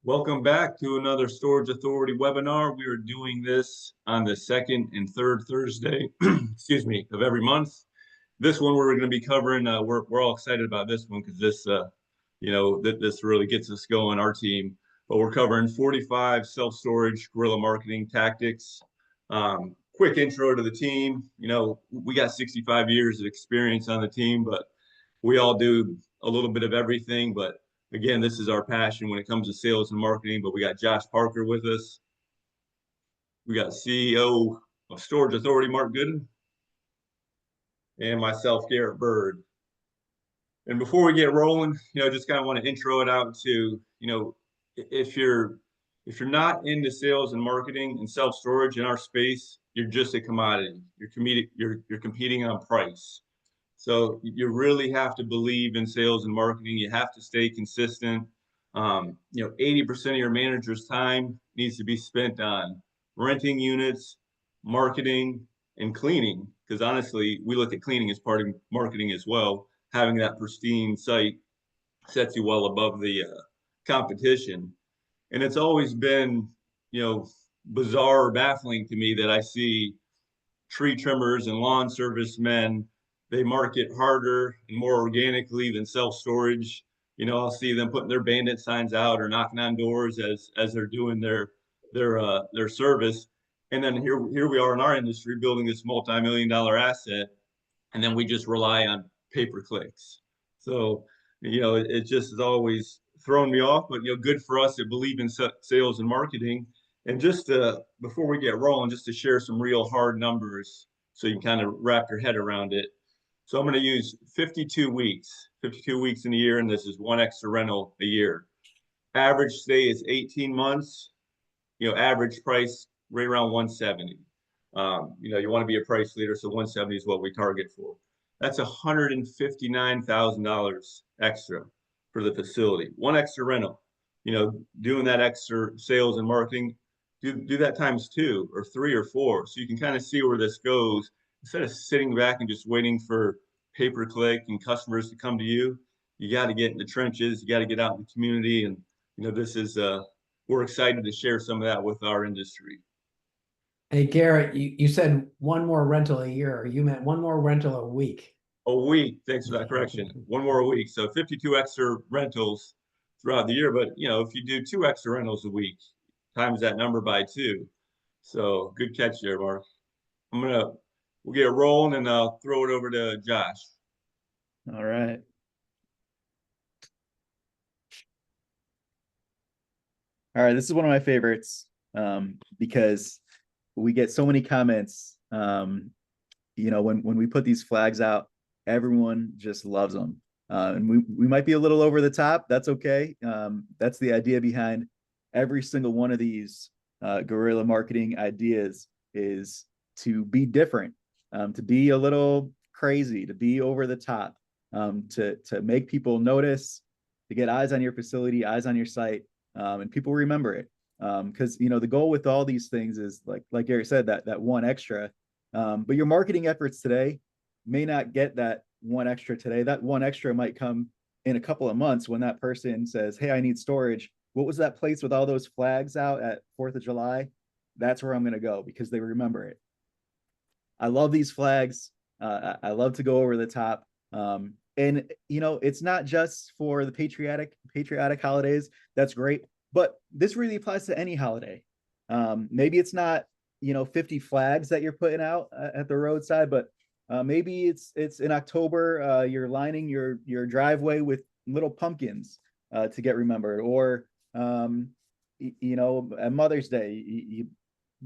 Welcome back to another Storage Authority webinar. We are doing this on the second and third Thursday, excuse me, of every month. This one we're going to be covering. We're all excited about this one because this really gets us going, our team. But we're covering 45 self-storage guerrilla marketing tactics. Quick intro to the team. We got 65 years of experience on the team, but we all do a little bit of everything. But again, this is our passion when it comes to sales and marketing. But we got Josh Parker with us. We got CEO of Storage Authority, Marc Goodin, and myself, Garrett Byrd. And before we get rolling, just kind of want to intro it out to, if you're not into sales and marketing and self-storage in our space, you're just a commodity. You're competing on price. So you really have to believe in sales and marketing. You have to stay consistent. 80% of your manager's time needs to be spent on renting units, marketing, and cleaning. Because honestly, we look at cleaning as part of marketing as well. Having that pristine site sets you well above the competition. And it's always been, bizarre or baffling to me that I see tree trimmers and lawn service men, they market harder and more organically than self-storage. I'll see them putting their bandit signs out or knocking on doors as they're doing their service. And then here we are in our industry building this multi-million-dollar asset, and then we just rely on pay-per-clicks. So, it just has always thrown me off, but, good for us that believe in sales and marketing. And just before we get rolling, just to share some real hard numbers so you can kind of wrap your head around it. So I'm going to use 52 weeks in a year, and this is one extra rental a year. Average stay is 18 months, average price right around 170. You want to be a price leader, so 170 is what we target for. That's $159,000 extra for the facility. One extra rental, doing that extra sales and marketing, do that times 2 or 3 or 4. So you can kind of see where this goes. Instead of sitting back and just waiting for pay-per-click and customers to come to you, you got to get in the trenches. You got to get out in the community. And, we're excited to share some of that with our industry. Hey, Garrett, you said one more rental a year. You meant one more rental a week. A week. Thanks for that correction. One more a week. So 52 extra rentals throughout the year. But, if you do 2 extra rentals a week, times that number by 2. So good catch there, Mark. We'll get it rolling and I'll throw it over to Josh. All right. All right, this is one of my favorites because we get so many comments. When we put these flags out, everyone just loves them. And we might be a little over the top. That's okay. That's the idea behind every single one of these guerrilla marketing ideas, is to be different, to be a little crazy, to be over the top, to make people notice, to get eyes on your facility, eyes on your site, and people remember it. Because the goal with all these things is like Gary said, that one extra. But your marketing efforts today may not get that one extra today. That one extra might come in a couple of months when that person says, "Hey, I need storage. What was that place with all those flags out at 4th of July? That's where I'm going to go," because they remember it. I love these flags. I love to go over the top. And it's not just for the patriotic holidays. That's great. But this really applies to any holiday. Maybe it's not, 50 flags that you're putting out at the roadside, but maybe it's in October, you're lining your driveway with little pumpkins to get remembered. Or, at Mother's Day, you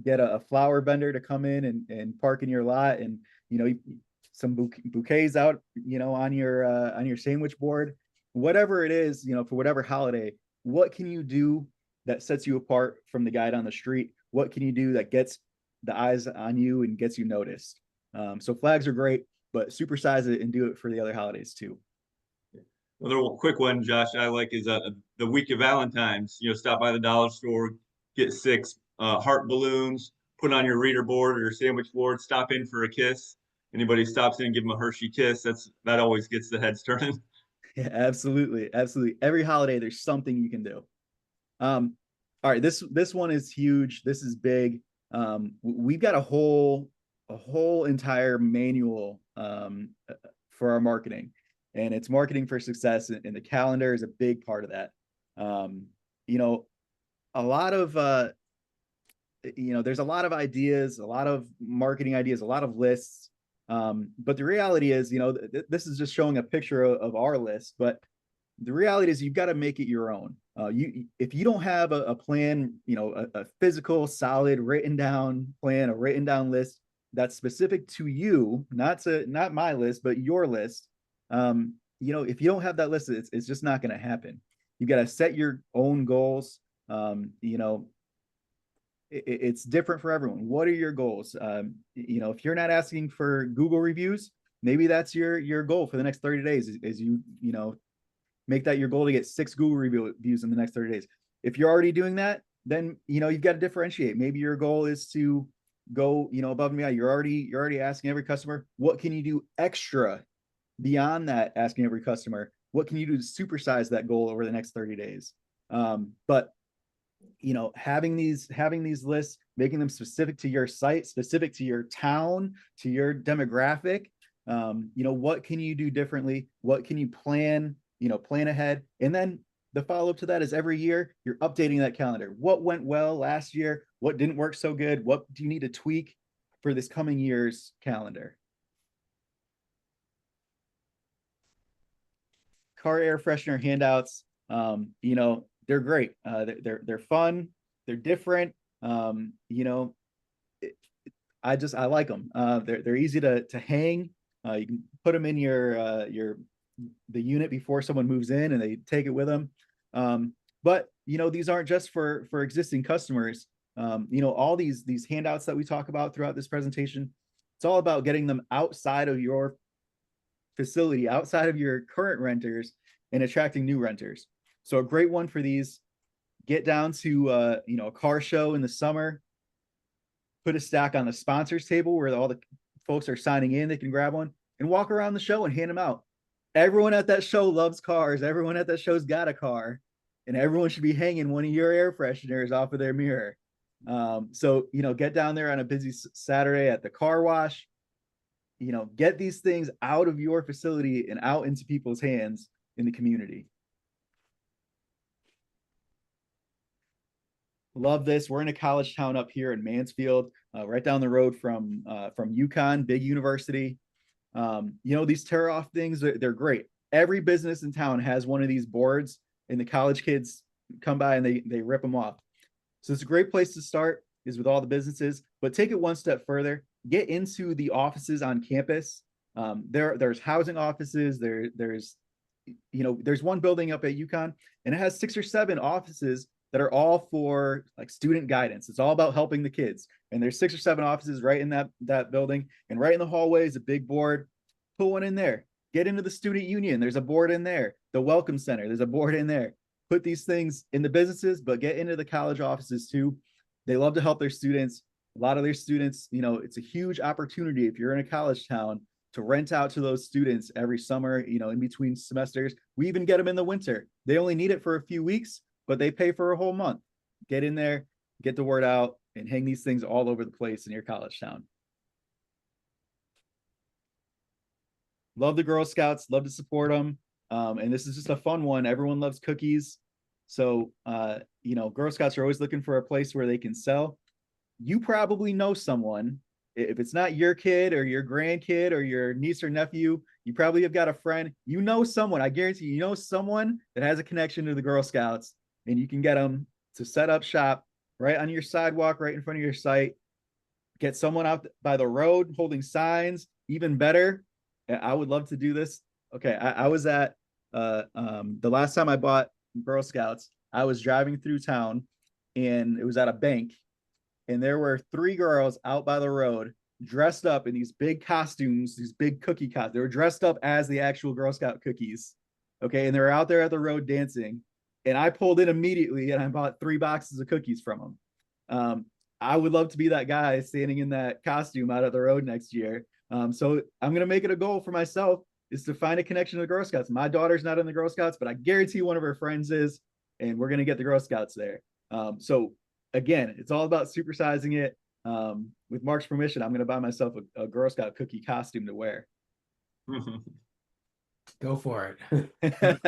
get a flower vendor to come in and park in your lot, and, some bouquets out, on your sandwich board, whatever it is, for whatever holiday. What can you do that sets you apart from the guy down the street? What can you do that gets the eyes on you and gets you noticed? So flags are great, but supersize it and do it for the other holidays too. Another quick one, Josh, I like is the week of Valentine's. Stop by the dollar store, get 6 heart balloons, put on your reader board or your sandwich board, stop in for a kiss. Anybody stops in, give them a Hershey kiss. That always gets the heads turning. Yeah, absolutely. Every holiday, there's something you can do. All right, this one is huge. This is big. We've got a whole entire manual for our marketing, and it's marketing for success, and the calendar is a big part of that. You know, a lot of there's a lot of ideas, a lot of marketing ideas, a lot of lists. But the reality is, this is just showing a picture of our list, but the reality is you've got to make it your own. If you don't have a plan, a physical, solid, written down plan, a written down list that's specific to you, not my list, but your list. If you don't have that list, it's just not going to happen. You got to set your own goals. It's different for everyone. What are your goals? If you're not asking for Google reviews, maybe that's your goal for the next 30 days is you make that your goal to get 6 Google reviews in the next 30 days. If you're already doing that, then you've got to differentiate. Maybe your goal is to go above and beyond. You're already asking every customer, what can you do extra beyond that? Asking every customer, what can you do to supersize that goal over the next 30 days? But having these lists, making them specific to your site, specific to your town, to your demographic. What can you do differently? What can you plan ahead? And then the follow-up to that is every year you're updating that calendar. What went well last year? What didn't work so good? What do you need to tweak for this coming year's calendar? Car air freshener handouts, they're great. They're fun. They're different. I like them. They're easy to hang. You can put them in the unit before someone moves in, and they take it with them. But these aren't just for existing customers. All these handouts that we talk about throughout this presentation, it's all about getting them outside of your facility, outside of your current renters, and attracting new renters. So a great one for these: get down to a car show in the summer, put a stack on the sponsors table where all the folks are signing in, they can grab one, and walk around the show and hand them out. Everyone at that show loves cars. Everyone at that show's got a car, and everyone should be hanging one of your air fresheners off of their mirror. So get down there on a busy Saturday at the car wash. Get these things out of your facility and out into people's hands in the community. Love this. We're in a college town up here in Mansfield, right down the road from UConn, big university. These tear off things, they're great. Every business in town has one of these boards, and the college kids come by and they rip them off. So it's a great place to start, is with all the businesses, but take it one step further. Get into the offices on campus. There's housing offices. There's one building up at UConn, and it has 6 or 7 offices that are all for like student guidance. It's all about helping the kids. And there's 6 or 7 offices right in that building. And right in the hallway is a big board. Put one in there. Get into the student union. There's a board in there. The welcome center, there's a board in there. Put these things in the businesses, but get into the college offices too. They love to help their students. A lot of their students, it's a huge opportunity if you're in a college town to rent out to those students every summer, in between semesters. We even get them in the winter. They only need it for a few weeks, but they pay for a whole month. Get in there, get the word out, and hang these things all over the place in your college town. Love the Girl Scouts, love to support them. And this is just a fun one. Everyone loves cookies. So, Girl Scouts are always looking for a place where they can sell. You probably know someone. If it's not your kid or your grandkid or your niece or nephew, you probably have got a friend. Someone, I guarantee someone that has a connection to the Girl Scouts, and you can get them to set up shop right on your sidewalk, right in front of your site. Get someone out by the road holding signs, even better. I would love to do this. Okay, I was at the last time I bought Girl Scouts, I was driving through town, and it was at a bank, and there were 3 girls out by the road dressed up in these big costumes, these big cookie costumes. They were dressed up as the actual Girl Scout cookies. Okay, and they were out there at the road dancing. And I pulled in immediately, and I bought 3 boxes of cookies from them. I would love to be that guy standing in that costume out of the road next year. So I'm going to make it a goal for myself, is to find a connection to the Girl Scouts. My daughter's not in the Girl Scouts, but I guarantee one of her friends is. and we're going to get the Girl Scouts there. So again, it's all about supersizing it. With Marc's permission, I'm going to buy myself a Girl Scout cookie costume to wear. Go for it.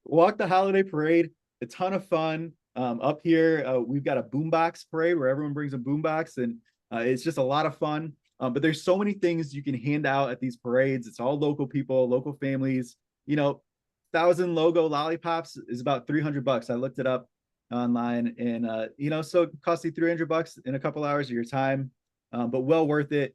Walk the holiday parade, a ton of fun. Up here, we've got a boombox parade where everyone brings a boombox, and it's just a lot of fun. But there's so many things you can hand out at these parades. It's all local people, local families. 1,000 logo lollipops is about $300. I looked it up online, and so it costs you $300 in a couple hours of your time, but well worth it.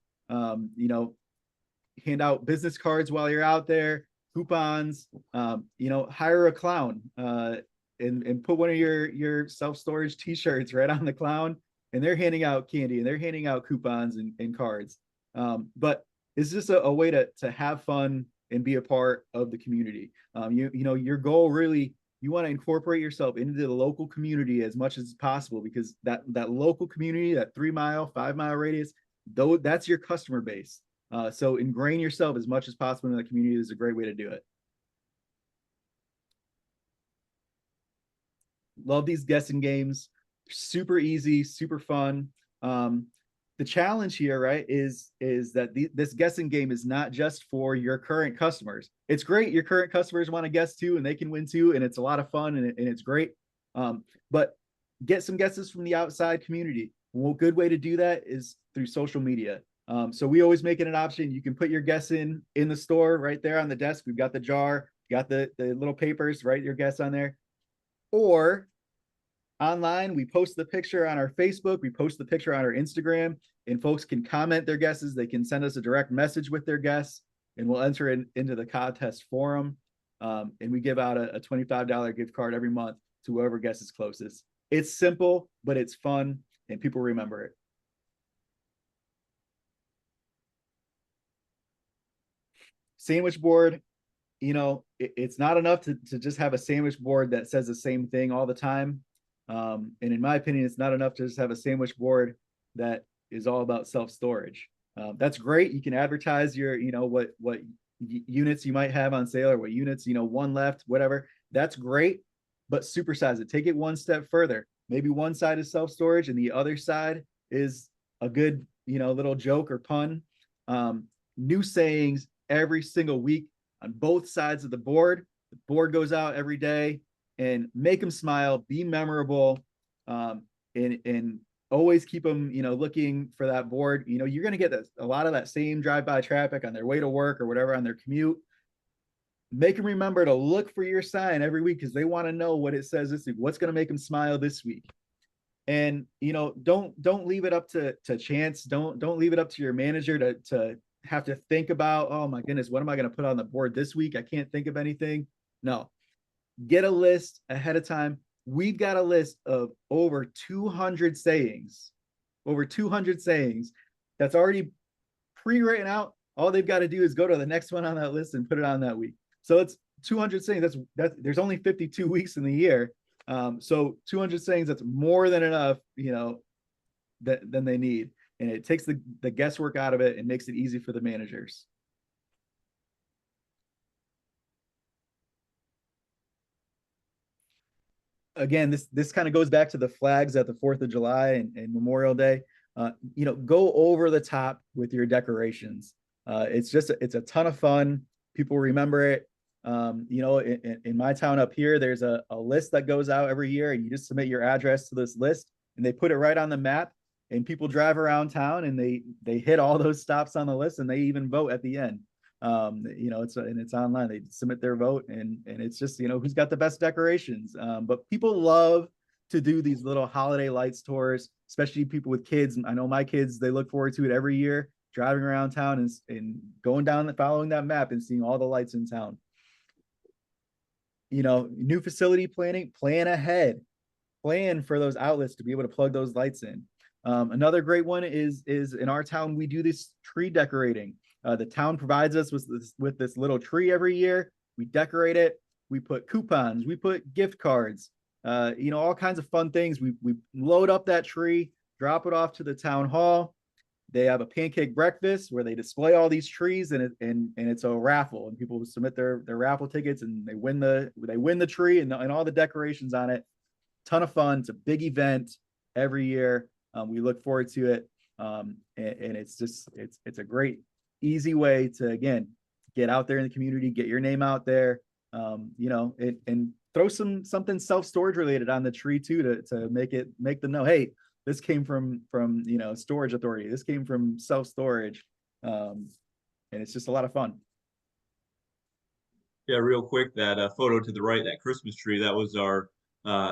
Hand out business cards while you're out there, coupons. Hire a clown, and put one of your self-storage t-shirts right on the clown, and they're handing out candy and they're handing out coupons and cards. But it's just a way to have fun and be a part of the community. Your goal really, you want to incorporate yourself into the local community as much as possible, because that local community, that 3-mile, 5-mile radius, though, that's your customer base. So ingrain yourself as much as possible in the community is a great way to do it. Love these guessing games. Super easy, super fun. The challenge here, right, is that this guessing game is not just for your current customers. It's great. Your current customers want to guess too, and they can win too, and it's a lot of fun, and it's great. But get some guesses from the outside community. Well, a good way to do that is through social media. So we always make it an option. You can put your guess in the store right there on the desk. We've got the jar, got the little papers, write your guess on there. Or online, we post the picture on our Facebook, we post the picture on our Instagram, and folks can comment their guesses. They can send us a direct message with their guess, and we'll enter it into the contest forum. And we give out a $25 gift card every month to whoever guesses closest. It's simple, but it's fun, and people remember it. Sandwich board, it's not enough to just have a sandwich board that says the same thing all the time. And in my opinion, it's not enough to just have a sandwich board that is all about self-storage. That's great. You can advertise your, what units you might have on sale, or what units, one left, whatever. That's great, but supersize it. Take it one step further. Maybe one side is self-storage and the other side is a good, little joke or pun. New sayings every single week on both sides of the board. The board goes out every day, and make them smile, be memorable, and always keep them, looking for that board. You're going to get a lot of that same drive-by traffic on their way to work or whatever, on their commute. Make them remember to look for your sign every week, because they want to know what it says this week, what's going to make them smile this week. And don't leave it up to chance. Don't leave it up to your manager to have to think about, oh my goodness, what am I going to put on the board this week? I can't think of anything. No, get a list ahead of time. We've got a list of over 200 sayings that's already pre-written out. All they've got to do is go to the next one on that list and put it on that week. So it's 200 sayings. There's only 52 weeks in the year. So 200 sayings, that's more than enough, than they need. And it takes the guesswork out of it and makes it easy for the managers. Again, this kind of goes back to the flags at the 4th of July and Memorial Day. Go over the top with your decorations. It's a ton of fun. People remember it. In my town up here, there's a list that goes out every year, and you just submit your address to this list, and they put it right on the map, and people drive around town and they hit all those stops on the list, and they even vote at the end. It's online. They submit their vote, and it's just, who's got the best decorations. But people love to do these little holiday lights tours, especially people with kids. I know my kids, they look forward to it every year, driving around town and going down, following that map and seeing all the lights in town. New facility planning, plan ahead, plan for those outlets to be able to plug those lights in. Another great one is in our town, we do this tree decorating. The town provides us with this little tree every year. We decorate it. We put coupons. We put gift cards. All kinds of fun things. We load up that tree, drop it off to the town hall. They have a pancake breakfast where they display all these trees, and it's a raffle, and people submit their raffle tickets, and they win the tree and all the decorations on it. Ton of fun. It's a big event every year. We look forward to it, and it's a great, easy way to, again, get out there in the community, get your name out there, and throw something self-storage related on the tree too, to make them know, hey, this came from storage authority. This came from self-storage. And it's just a lot of fun. Yeah, real quick, that photo to the right, that Christmas tree, that was our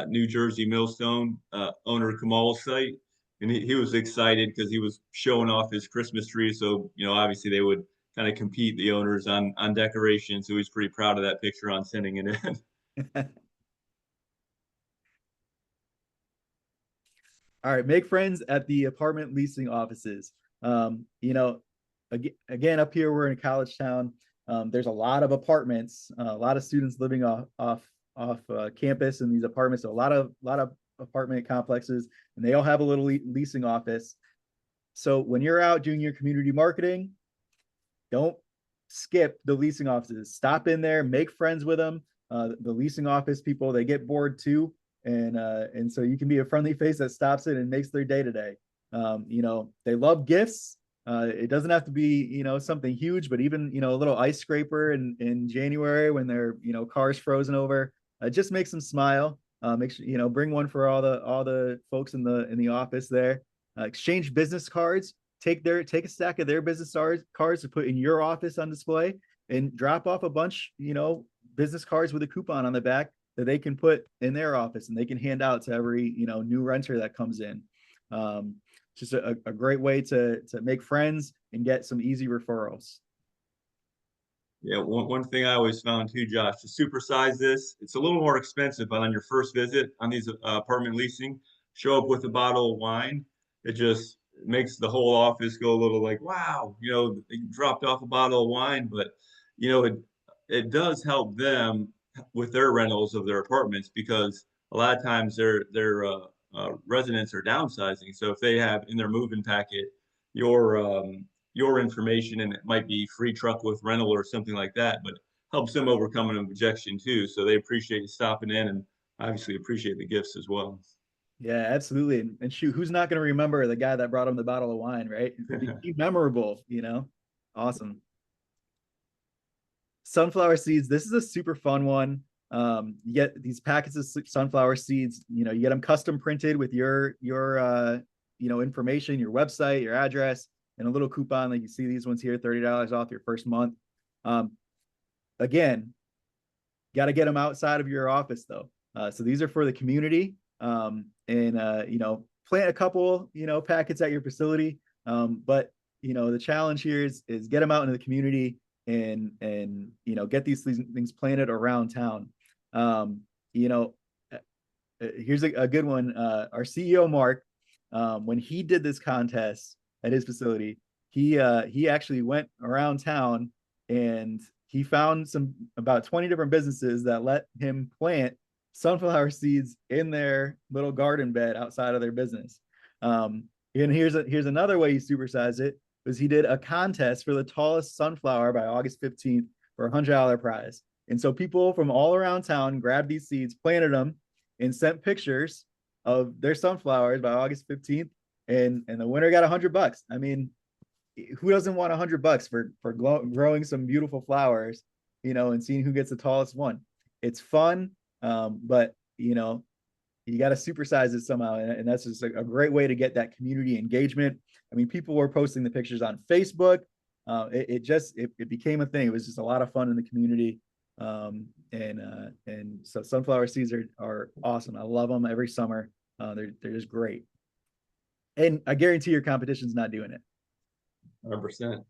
New Jersey Millstone owner Kamal's site. And he was excited because he was showing off his Christmas tree. So, obviously they would kind of compete, the owners, on decoration. So he's pretty proud of that picture on sending it in. All right, make friends at the apartment leasing offices. Again, up here, we're in a college town. There's a lot of apartments, a lot of students living off campus in these apartments. So a lot of apartment complexes, and they all have a little leasing office. So when you're out doing your community marketing, don't skip the leasing offices. Stop in there, make friends with them. The leasing office people, they get bored too. And so you can be a friendly face that stops it and makes their day to day. They love gifts. It doesn't have to be, something huge, but even, a little ice scraper in January when their, car's frozen over, just makes them smile. Make sure, bring one for all the folks in the office there. Exchange business cards. Take a stack of their business cards to put in your office on display, and drop off a bunch, business cards with a coupon on the back that they can put in their office, and they can hand out to every, new renter that comes in. Just a great way to make friends and get some easy referrals. Yeah, one thing I always found too, Josh, to supersize this, it's a little more expensive, but on your first visit on these apartment leasing, show up with a bottle of wine. It just makes the whole office go a little like, wow, you dropped off a bottle of wine, but it does help them with their rentals of their apartments, because a lot of times their residents are downsizing. So if they have in their move-in packet your information, and it might be free truck with rental or something like that, but helps them overcome an objection too. So they appreciate you stopping in, and obviously appreciate the gifts as well. Yeah, absolutely. And shoot, who's not going to remember the guy that brought him the bottle of wine, right? Be memorable, Awesome. Sunflower seeds. This is a super fun one. You get these packets of sunflower seeds, you get them custom printed with your information, your website, your address, and a little coupon. Like you see these ones here, $30 off your first month. Again, got to get them outside of your office though. So these are for the community, and plant a couple, packets at your facility. But the challenge here is get them out into the community, and get these things planted around town. Here's a good one. Our CEO Marc, when he did this contest at his facility, he actually went around town, and he found about 20 different businesses that let him plant sunflower seeds in their little garden bed outside of their business. And here's another way he supersized it, was he did a contest for the tallest sunflower by August 15th for a $100 prize. And so people from all around town grabbed these seeds, planted them, and sent pictures of their sunflowers by August 15th. And the winner got $100. I mean, who doesn't want $100 for growing some beautiful flowers, and seeing who gets the tallest one? It's fun, but you got to supersize it somehow, and that's just a great way to get that community engagement. I mean, people were posting the pictures on Facebook. It became a thing. It was just a lot of fun in the community. And so sunflower seeds are awesome. I love them every summer. They're just great. And I guarantee your competition's not doing it. 100%.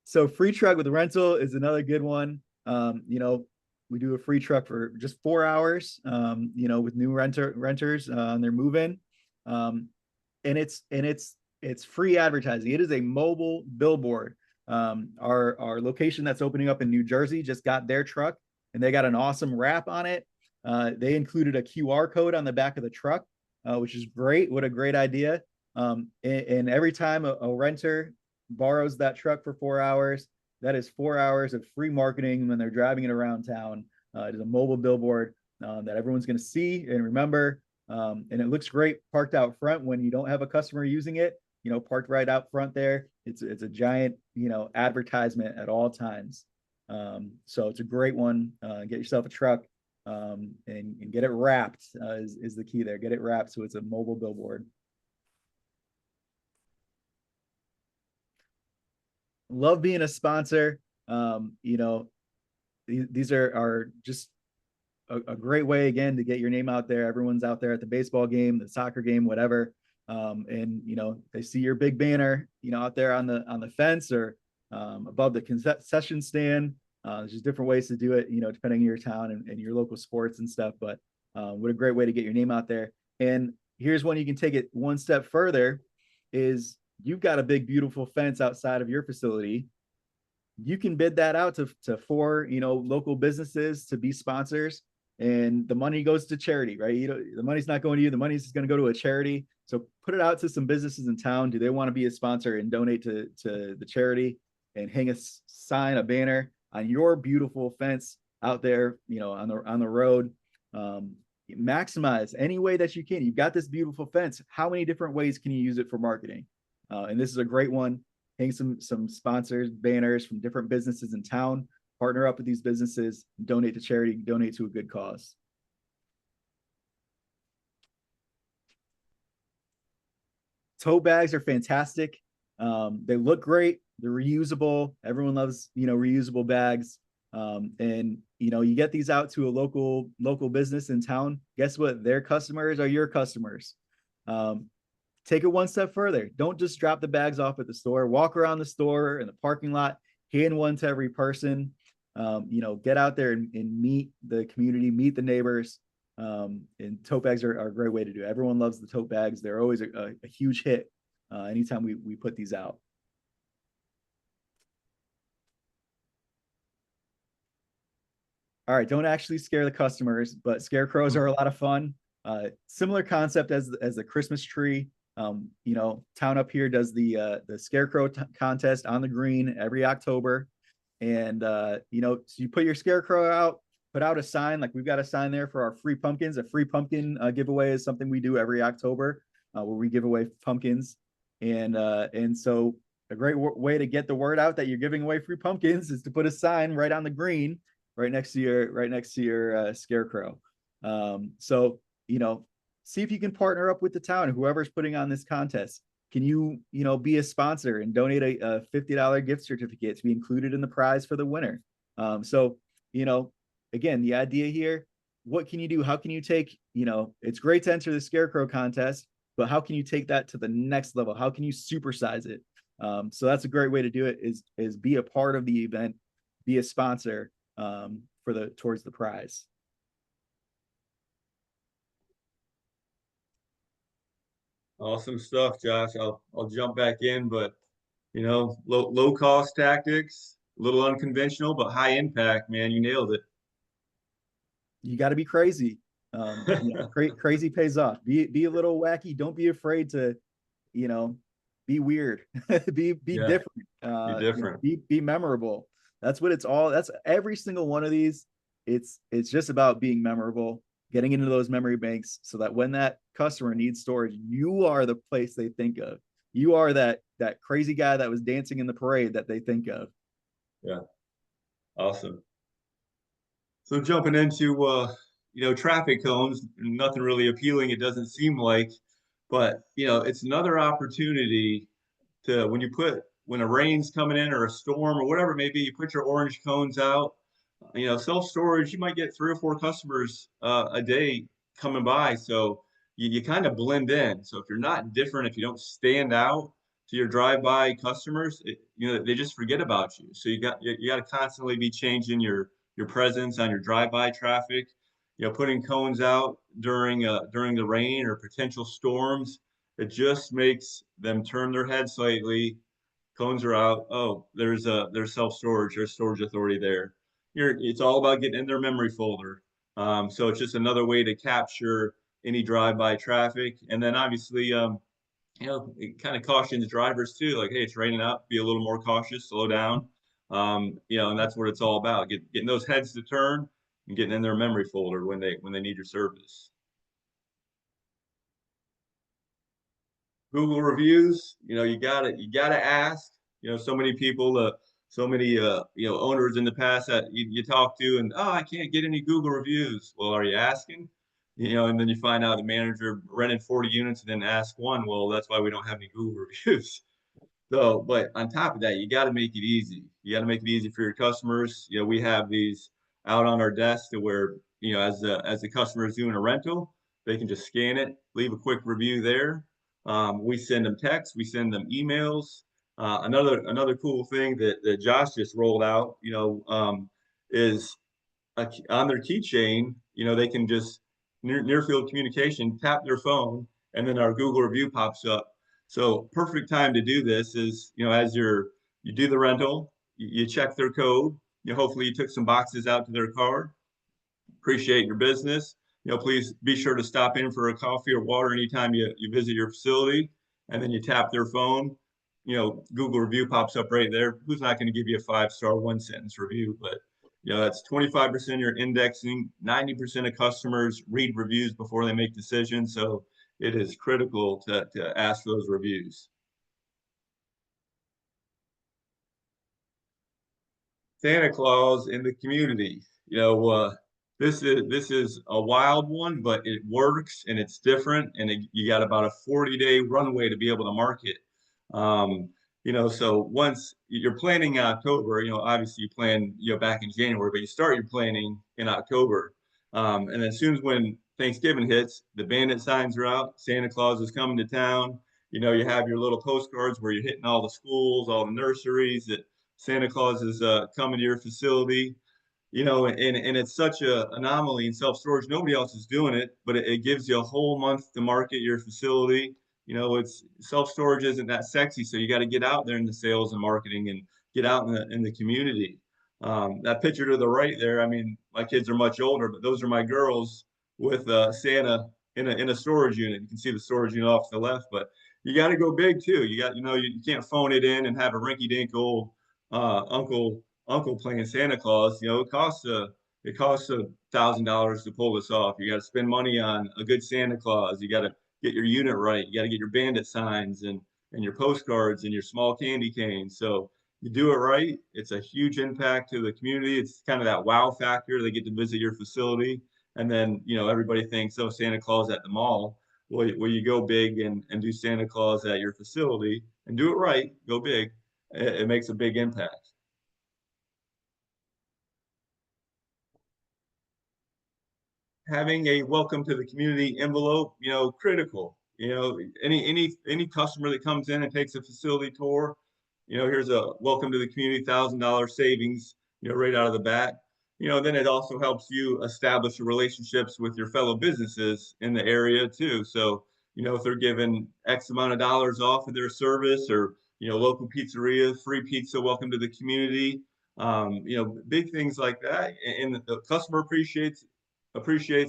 So free truck with rental is another good one. We do a free truck for just 4 hours, with new renters on their move-in. And it's free advertising. It is a mobile billboard. Our location that's opening up in New Jersey just got their truck, and they got an awesome wrap on it. They included a QR code on the back of the truck, which is great. What a great idea. And every time a renter borrows that truck for 4 hours, that is 4 hours of free marketing when they're driving it around town. It is a mobile billboard that everyone's going to see and remember. And it looks great parked out front when you don't have a customer using it, parked right out front there. It's a giant, advertisement at all times. So it's a great one. Get yourself a truck and get it wrapped is the key there. Get it wrapped so it's a mobile billboard. Love being a sponsor. These are just a great way again to get your name out there. Everyone's out there at the baseball game, the soccer game, whatever. And they see your big banner, out there on the fence or above the concession stand. There's just different ways to do it, depending on your town and your local sports and stuff. But what a great way to get your name out there. And here's one you can take it one step further is you've got a big, beautiful fence outside of your facility. You can bid that out to 4, local businesses to be sponsors, and the money goes to charity, right? The money's not going to you. The money's going to go to a charity. So put it out to some businesses in town. Do they want to be a sponsor and donate to the charity and hang a sign, a banner on your beautiful fence out there, on the road? Maximize any way that you can. You've got this beautiful fence. How many different ways can you use it for marketing? And this is a great one. Hang some sponsors, banners from different businesses in town, partner up with these businesses, donate to charity, donate to a good cause. Tote bags are fantastic. They look great. They're reusable. Everyone loves, reusable bags. And you get these out to a local business in town. Guess what? Their customers are your customers. Take it one step further. Don't just drop the bags off at the store. Walk around the store and the parking lot, hand one to every person. Get out there and meet the community, meet the neighbors. And tote bags are a great way to do it. Everyone loves the tote bags. They're always a huge hit anytime we put these out. All right, don't actually scare the customers, but scarecrows are a lot of fun. Similar concept as the Christmas tree. Town up here does the scarecrow contest on the green every October. And, so you put your scarecrow out, put out a sign, like we've got a sign there for our free pumpkins. A free pumpkin giveaway is something we do every October where we give away pumpkins. And so a great way to get the word out that you're giving away free pumpkins is to put a sign right on the green, right next to your scarecrow. So, see if you can partner up with the town, whoever's putting on this contest. Can you, be a sponsor and donate a $50 gift certificate to be included in the prize for the winner? So, again, the idea here, what can you do? How can you take, it's great to enter the scarecrow contest, but how can you take that to the next level? How can you supersize it? So that's a great way to do it is be a part of the event, be a sponsor towards the prize. Awesome stuff, Josh. I'll jump back in, but low cost tactics, a little unconventional, but high impact, man. You nailed it. You got to be crazy. Crazy pays off. Be a little wacky. Don't be afraid to, be weird. be different. Be different. Be memorable. That's what it's all. That's every single one of these. It's just about being memorable, getting into those memory banks so that when that customer needs storage, you are the place they think of. You are that crazy guy that was dancing in the parade that they think of. Yeah. Awesome. So jumping into, traffic cones, nothing really appealing, it doesn't seem like, but, it's another opportunity to, when a rain's coming in or a storm or whatever it may be, you put your orange cones out. Self-storage, you might get 3 or 4 customers a day coming by. So you kind of blend in. So if you're not different, if you don't stand out to your drive-by customers, they just forget about you. So you got to constantly be changing your presence on your drive-by traffic. Putting cones out during the rain or potential storms, it just makes them turn their head slightly. Cones are out. Oh, there's self-storage. There's storage authority there. It's all about getting in their memory folder. So it's just another way to capture any drive-by traffic. And then obviously, it kind of cautions drivers too, like, hey, it's raining out, be a little more cautious, slow down. And that's what it's all about, getting those heads to turn and getting in their memory folder when they need your service. Google reviews, you gotta ask. So many people, so many owners in the past that you talk to, and oh, I can't get any Google reviews. Well, are you asking? And then you find out the manager rented 40 units and then asked one. Well, that's why we don't have any Google reviews. So, but on top of that, you got to make it easy. You got to make it easy for your customers. We have these out on our desk to where, as the customer is doing a rental, they can just scan it, leave a quick review there. We send them texts, we send them emails. Another cool thing that Josh just rolled out, is on their keychain, they can just near field communication, tap their phone, and then our Google review pops up. So perfect time to do this is, as you do the rental, you check their code, hopefully you took some boxes out to their car, appreciate your business. Please be sure to stop in for a coffee or water anytime you visit your facility, and then you tap their phone. Google review pops up right there. Who's not going to give you a 5-star one sentence review? But that's 25% of your indexing. 90% of customers read reviews before they make decisions, so it is critical to ask for those reviews. Santa Claus in the community. This is a wild one, but it works and it's different, and you got about a 40-day runway to be able to market. So once you're planning October, obviously you plan, back in January, but you start your planning in October. And then as soon as when Thanksgiving hits, the bandit signs are out, Santa Claus is coming to town. You have your little postcards where you're hitting all the schools, all the nurseries that Santa Claus is coming to your facility. And it's such a anomaly in self-storage. Nobody else is doing it, but it gives you a whole month to market your facility. It's self-storage isn't that sexy, so you got to get out there in the sales and marketing and get out in the community. That picture to the right there, I mean, my kids are much older, but those are my girls with Santa in a storage unit. You can see the storage unit off to the left, but you got to go big too. You can't phone it in and have a rinky-dink old uncle playing Santa Claus. It costs $1,000 to pull this off. You got to spend money on a good Santa Claus. You got to get your unit right. You got to get your bandit signs and your postcards and your small candy canes. So you do it right, it's a huge impact to the community. It's kind of that wow factor. They get to visit your facility, and then everybody thinks, oh, Santa Claus at the mall. Well, you go big and do Santa Claus at your facility and do it right, go big. It makes a big impact. Having a welcome to the community envelope, critical. Any customer that comes in and takes a facility tour, here's a welcome to the community, $1,000 savings, right out of the bat. Then it also helps you establish relationships with your fellow businesses in the area too. So, if they're given X amount of dollars off of their service, or, local pizzerias, free pizza, welcome to the community, big things like that. And the customer appreciates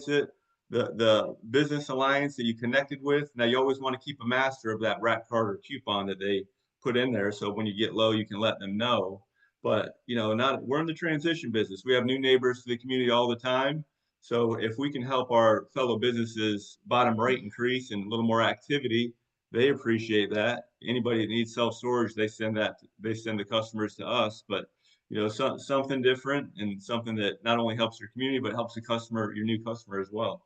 it. The business alliance that you connected with. Now you always want to keep a master of that rat card or coupon that they put in there, so when you get low, you can let them know. But not we're in the transition business. We have new neighbors to the community all the time. So if we can help our fellow businesses bottom rate increase and a little more activity, they appreciate that. Anybody that needs self-storage, they send the customers to us. But something different and something that not only helps your community, but helps your new customer as well.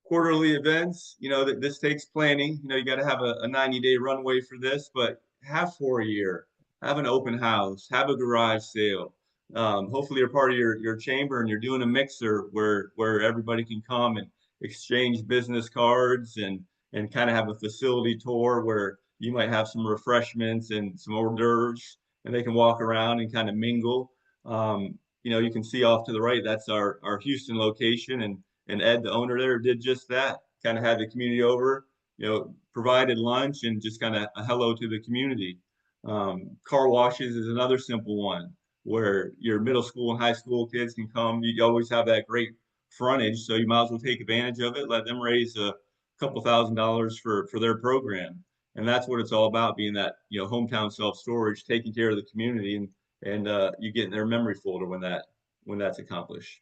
Quarterly events, that this takes planning. You got to have a 90-day runway for this, but have for a year, have an open house, have a garage sale. Hopefully you're part of your chamber and you're doing a mixer where everybody can come and exchange business cards and kind of have a facility tour where you might have some refreshments and some hors d'oeuvres, and they can walk around and kind of mingle. You can see off to the right, that's our Houston location, and Ed, the owner there, did just that. Kind of had the community over, provided lunch and just kind of a hello to the community. Car washes is another simple one where your middle school and high school kids can come. You always have that great frontage, so you might as well take advantage of it. Let them raise a couple $1,000s for their program, and that's what it's all about, being that hometown self storage, taking care of the community, and you get in their memory folder when that's accomplished.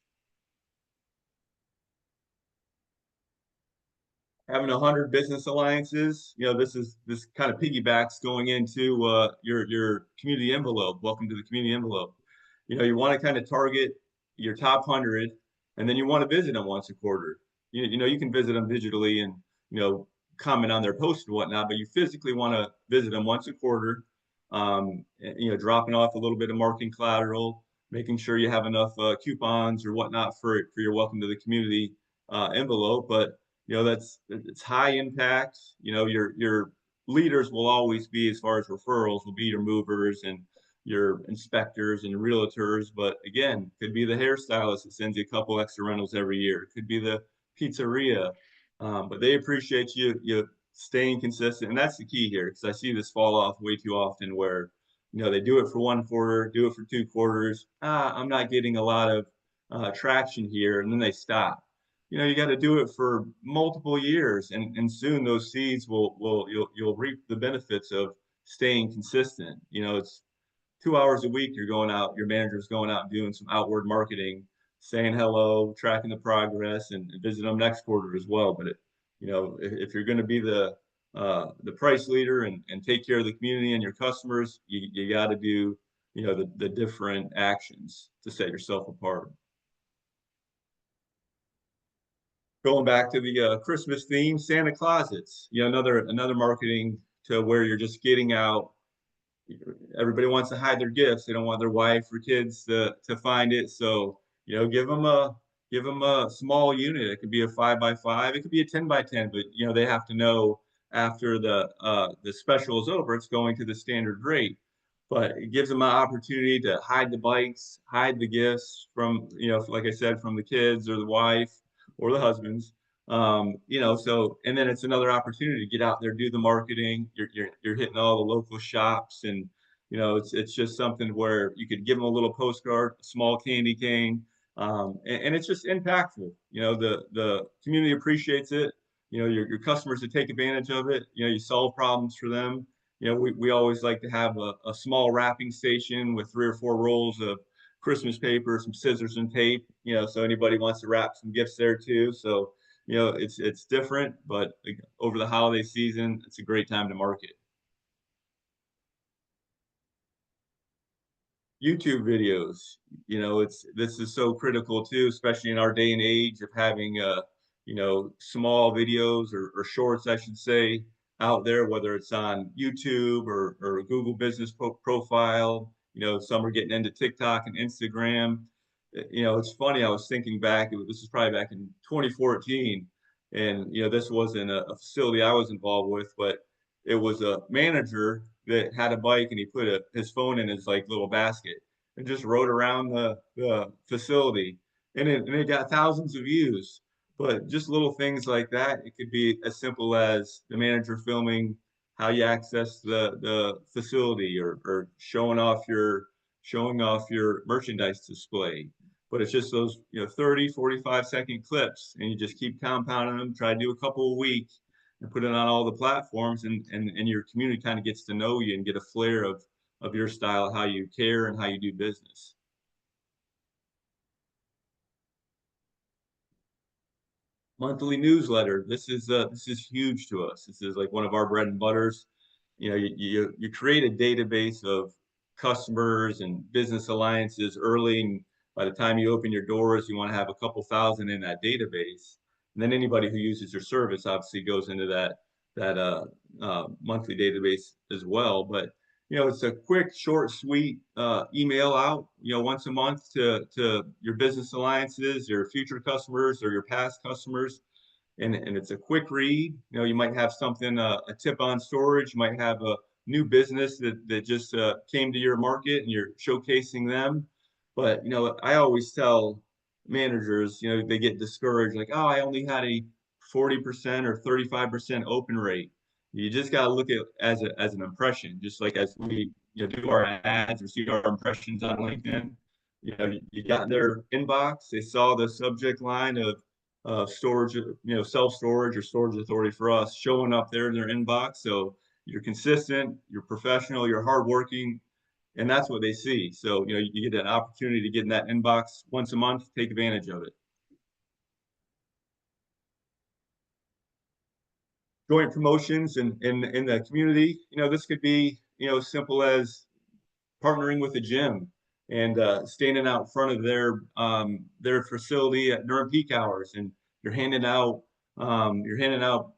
Having 100 business alliances, this kind of piggybacks going into your community envelope. Welcome to the community envelope. You want to kind of target your top 100, and then you want to visit them once a quarter. You can visit them digitally and comment on their posts and whatnot, but you physically want to visit them once a quarter. Dropping off a little bit of marketing collateral, making sure you have enough coupons or whatnot for your welcome to the community envelope, but it's high impact. Your leaders will always be, as far as referrals, will be your movers and your inspectors and realtors. But again, could be the hairstylist that sends you a couple extra rentals every year. It could be the pizzeria, but they appreciate you staying consistent, and that's the key here, because I see this fall off way too often where they do it for one quarter, do it for 2 quarters. I'm not getting a lot of traction here, and then they stop. You got to do it for multiple years, and soon those seeds you'll reap the benefits of staying consistent. It's 2 hours a week you're going out, your manager's going out and doing some outward marketing, saying hello, tracking the progress, and visit them next quarter as well. But if you're going to be the price leader and take care of the community and your customers, you got to do the different actions to set yourself apart. Going back to the Christmas theme, Santa closets. Another marketing to where you're just getting out. Everybody wants to hide their gifts. They don't want their wife or kids to find it. So give them a small unit. It could be a 5x5. It could be a 10x10. But they have to know after the special is over, it's going to the standard rate. But it gives them an opportunity to hide the bikes, hide the gifts from like I said, from the kids or the wife or the husbands. So, and then it's another opportunity to get out there, do the marketing. You're hitting all the local shops, and it's just something where you could give them a little postcard, a small candy cane, and it's just impactful. The community appreciates it. Your customers that take advantage of it. You solve problems for them. We always like to have a small wrapping station with 3 or 4 rolls of Christmas paper, some scissors and tape, so anybody wants to wrap some gifts there too. So, it's different, but over the holiday season, it's a great time to market. YouTube videos, this is so critical too, especially in our day and age of having small videos or shorts, I should say, out there, whether it's on YouTube or Google Business Profile. Some are getting into TikTok and Instagram. It's funny. I was thinking back. This was probably back in 2014, and this wasn't a facility I was involved with, but it was a manager that had a bike, and he put his phone in his little basket and just rode around the facility, and it got thousands of views. But just little things like that. It could be as simple as the manager filming how you access the facility, or showing off your merchandise display. But it's just those 30, 45-second clips, and you just keep compounding them. Try to do a couple a week and put it on all the platforms, and your community kind of gets to know you and get a flair of your style, how you care and how you do business. Monthly newsletter. This is huge to us. This is like one of our bread and butters. You create a database of customers and business alliances early, and by the time you open your doors, you want to have a couple thousand in that database. And then anybody who uses your service obviously goes into that monthly database as well. But it's a quick, short, sweet email out once a month to your business alliances, your future customers, or your past customers. And it's a quick read. You might have something, a tip on storage. You might have a new business that just came to your market, and you're showcasing them. But I always tell managers, they get discouraged, like, oh, I only had a 40% or 35% open rate. You just got to look at as an impression, just like as we do our ads or see our impressions on LinkedIn. You got in their inbox, they saw the subject line of storage, self-storage or storage authority for us showing up there in their inbox. So you're consistent, you're professional, you're hardworking, and that's what they see. So, you get an opportunity to get in that inbox once a month, take advantage of it. Joint promotions in the community, this could be, simple as partnering with a gym and standing out front of their facility during peak hours, and you're handing out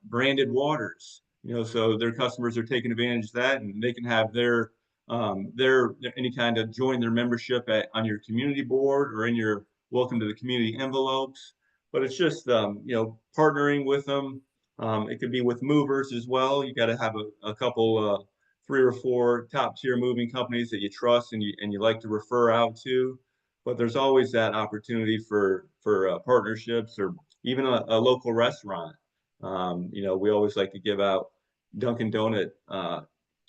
branded waters, so their customers are taking advantage of that, and they can have their any kind of join their membership on your community board or in your welcome to the community envelopes. But it's just partnering with them. It could be with movers as well. You got to have a couple 3 or 4 top tier moving companies that you trust and you like to refer out to. But there's always that opportunity for partnerships or even a local restaurant. We always like to give out Dunkin' Donut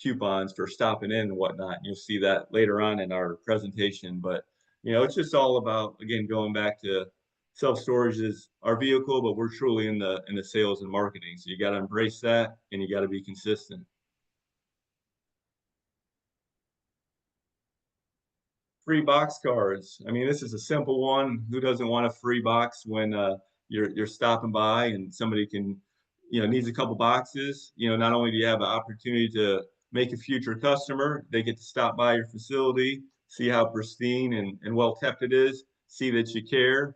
coupons for stopping in and whatnot. You'll see that later on in our presentation. But it's just all about, again, going back to self-storage is our vehicle, but we're truly in the sales and marketing. So you got to embrace that and you got to be consistent. Free box cards. I mean, this is a simple one. Who doesn't want a free box when you're stopping by and somebody needs a couple boxes? Not only do you have an opportunity to make a future customer, they get to stop by your facility, see how pristine and well kept it is, see that you care.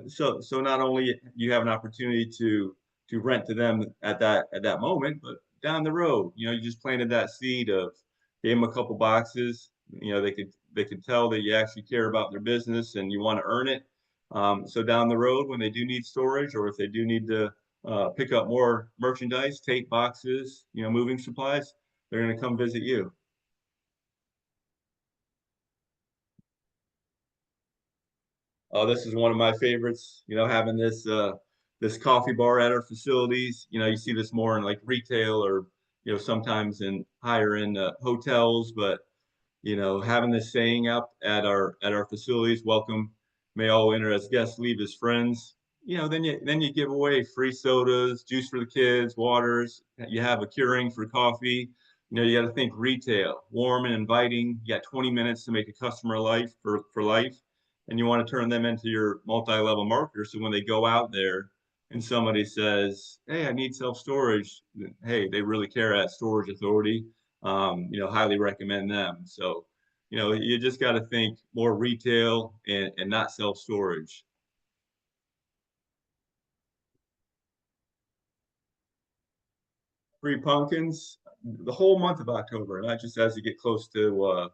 So not only you have an opportunity to rent to them at that moment, but down the road, you just planted that seed of gave them a couple boxes. They could tell that you actually care about their business and you want to earn it. So down the road, when they do need storage or if they do need to pick up more merchandise, tape boxes, moving supplies, they're going to come visit you. Oh, this is one of my favorites. Having this coffee bar at our facilities. You see this more in like retail or sometimes in higher end hotels, but having this saying up at our facilities, welcome, may all enter as guests, leave as friends. Then you give away free sodas, juice for the kids, waters. You have a curing for coffee. You got to think retail, warm and inviting. You got 20 minutes to make a customer life for life, and you want to turn them into your multi-level marketer. So when they go out there and somebody says, "Hey, I need self-storage," hey, they really care at Storage Authority. Highly recommend them. So, you just got to think more retail and not self-storage. Free pumpkins the whole month of October, not just as you get close to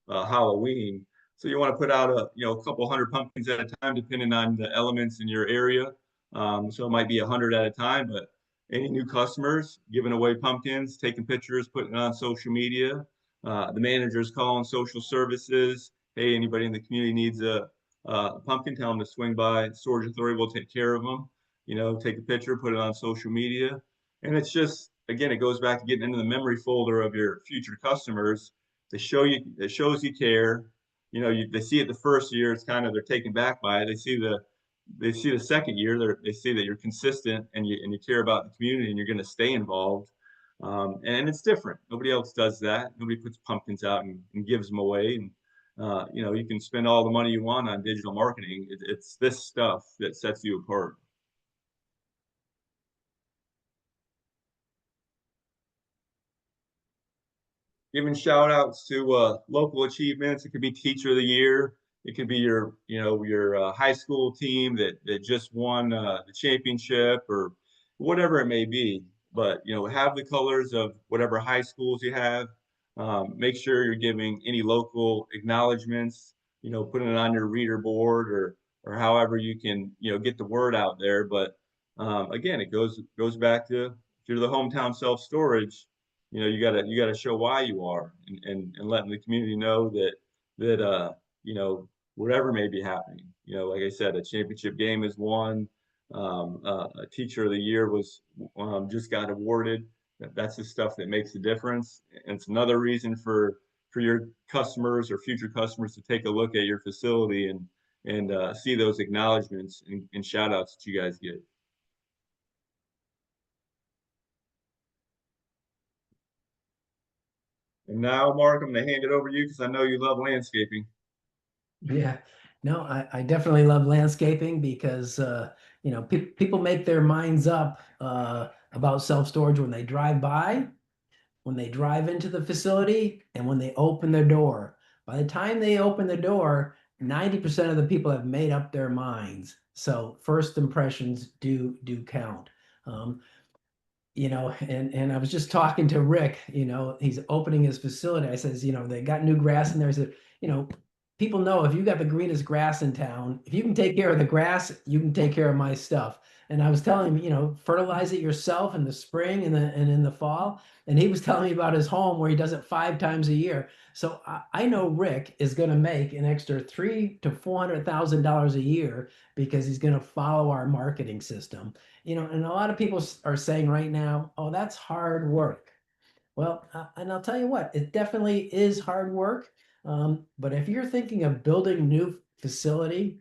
Halloween. So you want to put out a couple hundred pumpkins at a time, depending on the elements in your area. So it might be 100 at a time, but any new customers giving away pumpkins, taking pictures, putting it on social media. The managers calling social services. Hey, anybody in the community needs a pumpkin, tell them to swing by Storage Authority. We'll take care of them. Take a picture, put it on social media. And it's just, again, it goes back to getting into the memory folder of your future customers. It shows you care. They see it the first year, it's kind of they're taken back by it. They see the second year, they see that you're consistent and you care about the community and you're going to stay involved. And it's different. Nobody else does that. Nobody puts pumpkins out and gives them away. And you can spend all the money you want on digital marketing. It's this stuff that sets you apart. Giving shout outs to local achievements. It could be teacher of the year. It could be your high school team that just won the championship or whatever it may be. But have the colors of whatever high schools you have. Make sure you're giving any local acknowledgments. Putting it on your reader board or however you can get the word out there. But again, it goes back to if you're the hometown self storage, you gotta show why you are and letting the community know that whatever may be happening. Like I said, a championship game is won. A teacher of the year was just got awarded. That's the stuff that makes the difference. And it's another reason for for your customers or future customers to take a look at your facility and see those acknowledgments and shout outs that you guys get. And now, Mark, I'm going to hand it over to you because I know you love landscaping. Yeah, no, I definitely love landscaping because you know, people make their minds up about self-storage when they drive by, when they drive into the facility, and when they open their door. By the time they open the door, 90% of the people have made up their minds. So first impressions do count. Um, you know, and I was just talking to Rick, you know, he's opening his facility. I says, you know, they got new grass in there. I said, you know, people know if you got the greenest grass in town, if you can take care of the grass, you can take care of my stuff. And I was telling him, you know, fertilize it yourself in the spring and in the fall. And he was telling me about his home where he does it 5 times a year. So I know Rick is going to make an extra $300,000 to $400,000 a year because he's going to follow our marketing system. You know, and a lot of people are saying right now, oh, that's hard work. Well, and I'll tell you what, it definitely is hard work. But if you're thinking of building a new facility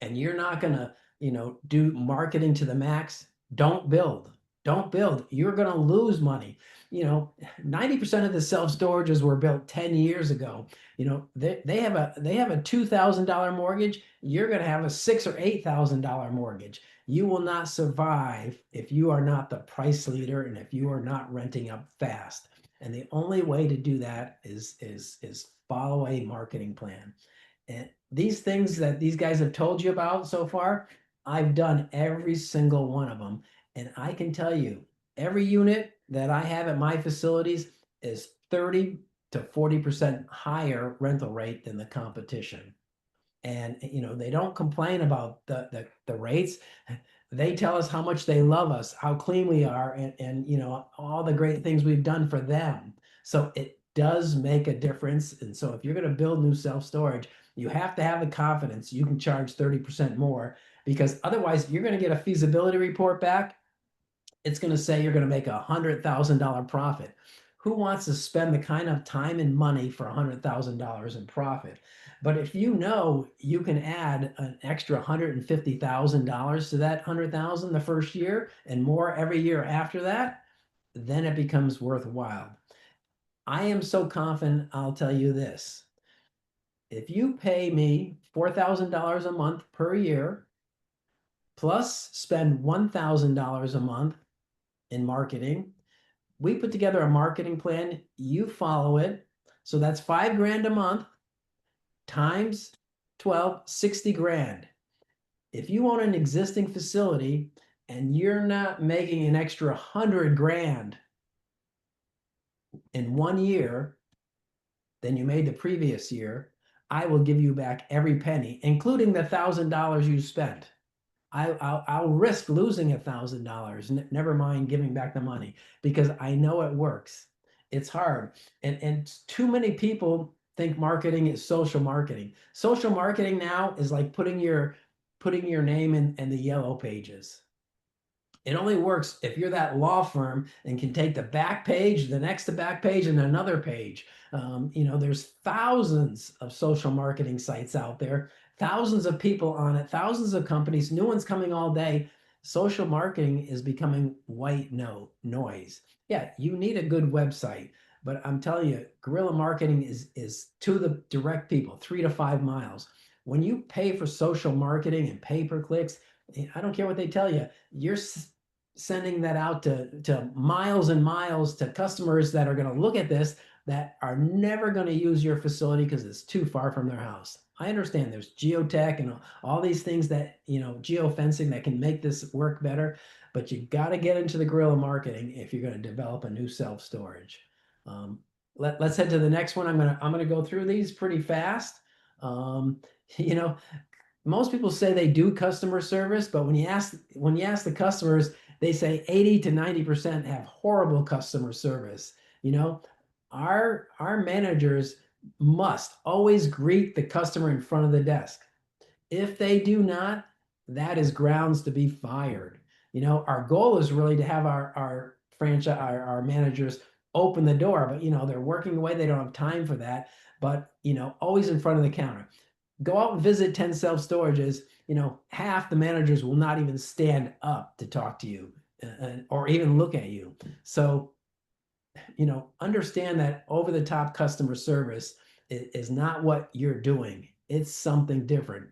and you're not going to, you know, do marketing to the max, don't build. Don't build. You're going to lose money. You know, 90% of the self-storages were built 10 years ago. You know, they have a $2,000 mortgage. You're going to have a $6,000 or $8,000 mortgage. You will not survive if you are not the price leader and if you are not renting up fast. And the only way to do that is follow a marketing plan. And these things that these guys have told you about so far, I've done every single one of them. And I can tell you, every unit that I have at my facilities is 30 to 40% higher rental rate than the competition. And you know, they don't complain about the rates. They tell us how much they love us, how clean we are, and you know, all the great things we've done for them. So it does make a difference. And so if you're going to build new self-storage, you have to have the confidence you can charge 30% more, because otherwise you're going to get a feasibility report back. It's going to say you're going to make $100,000 profit. Who wants to spend the kind of time and money for $100,000 in profit? But if you know you can add an extra $150,000 to that 100,000 the first year and more every year after that, then it becomes worthwhile. I am so confident, I'll tell you this. If you pay me $4,000 a month per year, plus spend $1,000 a month in marketing, we put together a marketing plan, you follow it. So that's 5 grand a month times 12, 60 grand. If you own an existing facility and you're not making an extra 100 grand in 1 year than you made the previous year, I will give you back every penny, including the $1,000 you spent. I'll risk losing $1,000, never mind giving back the money, because I know it works. It's hard. And too many people think marketing is social marketing. Social marketing now is like putting your name in the yellow pages. It only works if you're that law firm and can take the back page, the next to back page, and another page. You know, there's thousands of social marketing sites out there, thousands of people on it, thousands of companies, new ones coming all day. Social marketing is becoming white noise. Yeah, you need a good website, but I'm telling you, guerrilla marketing is to the direct people, 3 to 5 miles. When you pay for social marketing and pay-per-clicks, I don't care what they tell you, you're sending that out to miles and miles to customers that are going to look at this that are never going to use your facility because it's too far from their house. I understand there's geotech and all these things that, you know, geofencing that can make this work better, but you got to get into the guerrilla marketing if you're going to develop a new self-storage. Let's head to the next one. I'm gonna go through these pretty fast. You know, most people say they do customer service, but when you ask the customers, they say 80 to 90% have horrible customer service. You know, our managers must always greet the customer in front of the desk. If they do not, that is grounds to be fired. You know, our goal is really to have our franchise, our managers open the door, but they're working away. They don't have time for that. But always in front of the counter. Go out and visit 10 self-storages. Half the managers will not even stand up to talk to you or even look at you. So, understand that over-the-top customer service is not what you're doing. It's something different.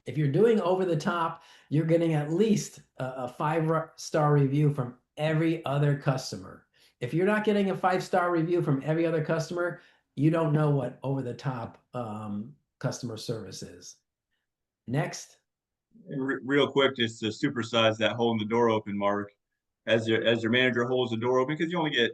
If you're doing over the top, you're getting at least a 5-star review from every other customer. If you're not getting a 5-star review from every other customer, you don't know what over the top customer service is. Next. Real quick, just to supersize that holding the door open, Mark, as your manager holds the door open, because you only get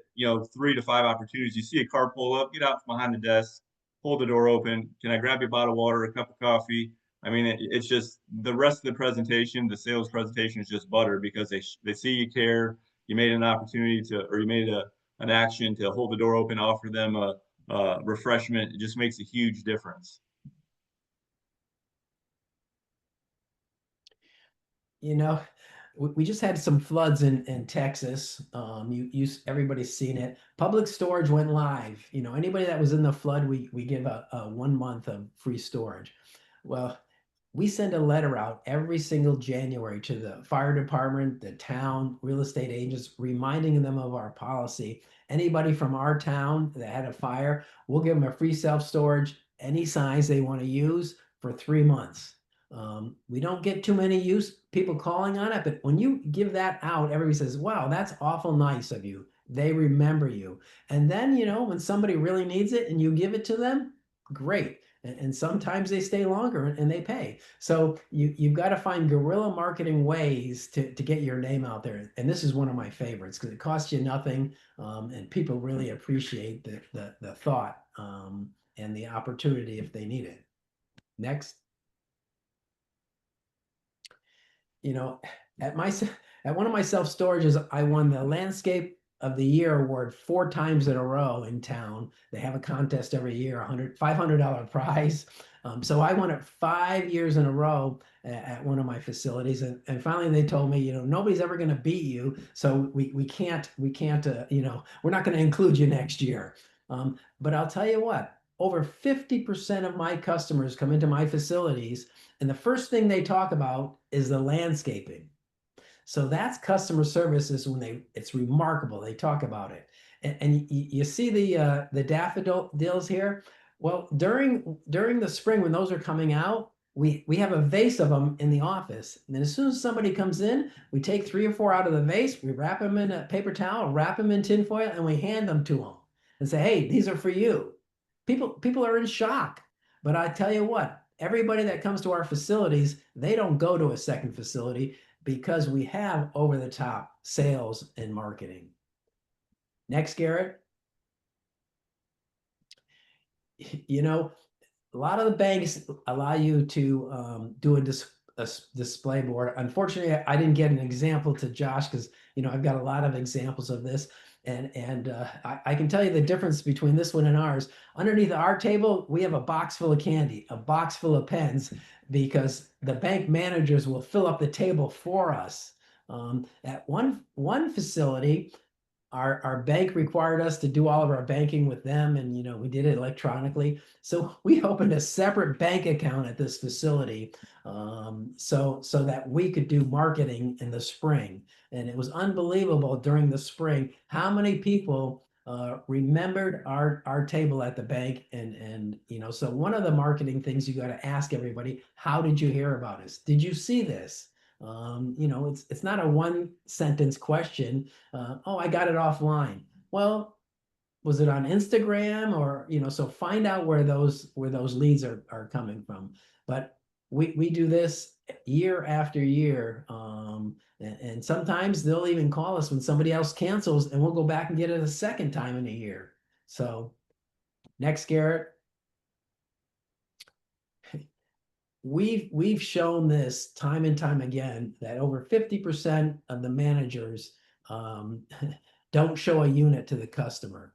3 to 5 opportunities. You see a car pull up, get out from behind the desk, hold the door open. Can I grab you a bottle of water, a cup of coffee? I mean, it's just the rest of the presentation, the sales presentation is just butter because they see you care. You made an opportunity or you made an action to hold the door open, offer them a refreshment. It just makes a huge difference. We just had some floods in Texas. Everybody's seen it. Public storage went live. Anybody that was in the flood, we give a 1 month of free storage. Well, we send a letter out every single January to the fire department, the town, real estate agents, reminding them of our policy. Anybody from our town that had a fire, we'll give them a free self-storage, any size they want to use for 3 months. We don't get too many people calling on it, but when you give that out, everybody says, wow, that's awful nice of you. They remember you. And then, when somebody really needs it and you give it to them, great. And sometimes they stay longer and they pay. So you've got to find guerrilla marketing ways to get your name out there. And this is one of my favorites because it costs you nothing. And people really appreciate the thought and the opportunity if they need it. Next. At one of my self-storages, I won the Landscape of the Year award 4 times in a row in town. They have a contest every year, $500 prize. So I won it 5 years in a row at one of my facilities. And finally they told me, nobody's ever going to beat you. So we can't, we're not going to include you next year. But I'll tell you what, over 50% of my customers come into my facilities and the first thing they talk about is the landscaping. So that's customer services it's remarkable. They talk about it. And you see the daffodils here? Well, during the spring when those are coming out, we have a vase of them in the office. And then as soon as somebody comes in, we take 3 or 4 out of the vase, we wrap them in a paper towel, wrap them in tinfoil, and we hand them to them and say, hey, these are for you. People are in shock. But I tell you what, everybody that comes to our facilities, they don't go to a second facility because we have over-the-top sales and marketing. Next, Garrett. A lot of the banks allow you to do a display board. Unfortunately, I didn't get an example to Josh because I've got a lot of examples of this. And I can tell you the difference between this one and ours. Underneath our table, we have a box full of candy, a box full of pens, because the bank managers will fill up the table for us. At one facility, our bank required us to do all of our banking with them, and we did it electronically. So we opened a separate bank account at this facility, so that we could do marketing in the spring. And it was unbelievable during the spring how many people remembered our table at the bank. And so one of the marketing things you got to ask everybody: how did you hear about us? Did you see this? It's not a 1-sentence question. Oh, I got it offline. Well, was it on Instagram or, so find out where those leads are coming from. But we do this year after year. And sometimes they'll even call us when somebody else cancels and we'll go back and get it a second time in a year. So next, Garrett. We've shown this time and time again that over 50% of the managers don't show a unit to the customer.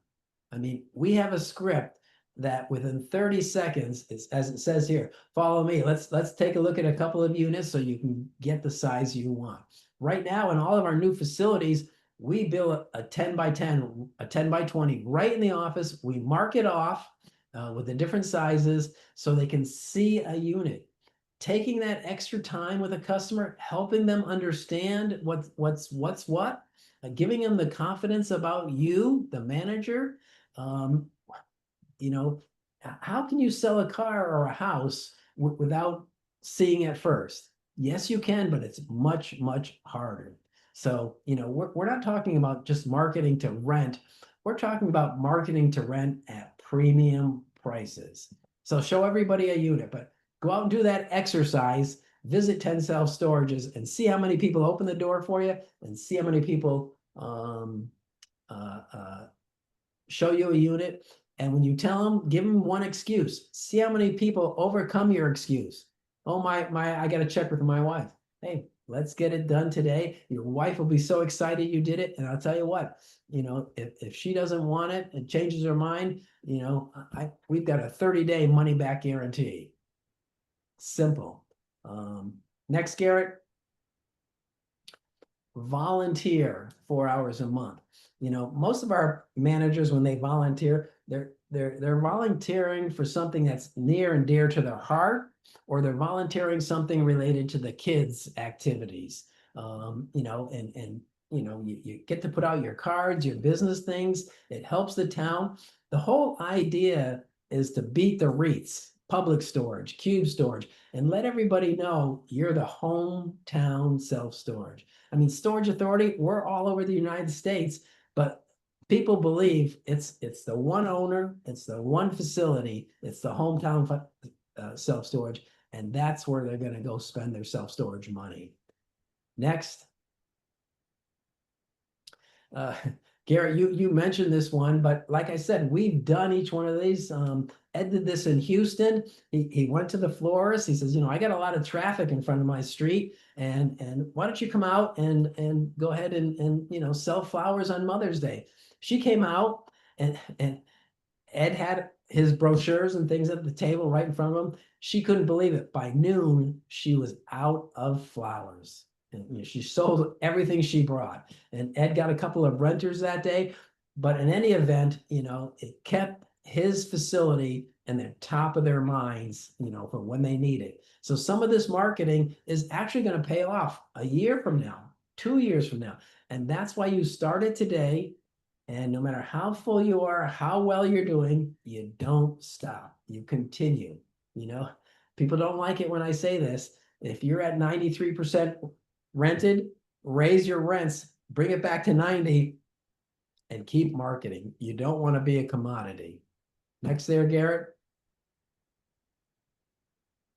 I mean, we have a script that within 30 seconds, as it says here, follow me. Let's take a look at a couple of units so you can get the size you want. Right now, in all of our new facilities, We build a 10 by 10, a 10 by 20 right in the office. We mark it off with the different sizes so they can see a unit. Taking that extra time with a customer, helping them understand what's what, giving them the confidence about you, the manager. Um, you know, how can you sell a car or a house without seeing it first? Yes, you can, but it's much, much harder. So, we're not talking about just marketing to rent. We're talking about marketing to rent at premium prices. So show everybody a unit, but go out and do that exercise, visit 10 self-storages and see how many people open the door for you and see how many people show you a unit. And when you tell them, give them one excuse. See how many people overcome your excuse. Oh, I got to check with my wife. Hey, let's get it done today. Your wife will be so excited you did it. And I'll tell you what, if she doesn't want it and changes her mind, we've got a 30-day money back guarantee. Simple. Next, Garrett, volunteer 4 hours a month. Most of our managers, when they volunteer, they're volunteering for something that's near and dear to their heart, or they're volunteering something related to the kids' activities. You get to put out your cards, your business things. It helps the town. The whole idea is to beat the REITs, public storage, cube storage, and let everybody know you're the hometown self-storage. I mean, storage authority, we're all over the United States, but people believe it's the one owner, it's the one facility, it's the hometown self-storage, and that's where they're going to go spend their self-storage money. Next. Garrett, you mentioned this one, but like I said, we've done each one of these. Ed did this in Houston. He went to the florist. He says, I got a lot of traffic in front of my street, and why don't you come out and go ahead and sell flowers on Mother's Day? She came out, and Ed had his brochures and things at the table right in front of him. She couldn't believe it. By noon, she was out of flowers. And she sold everything she brought. And Ed got a couple of renters that day. But in any event, it kept his facility in the top of their minds, for when they need it. So some of this marketing is actually going to pay off a year from now, 2 years from now. And that's why you start it today. And no matter how full you are, how well you're doing, you don't stop. You continue. People don't like it when I say this. If you're at 93% rented, raise your rents, bring it back to 90, and keep marketing. You don't want to be a commodity. Next there, Garrett.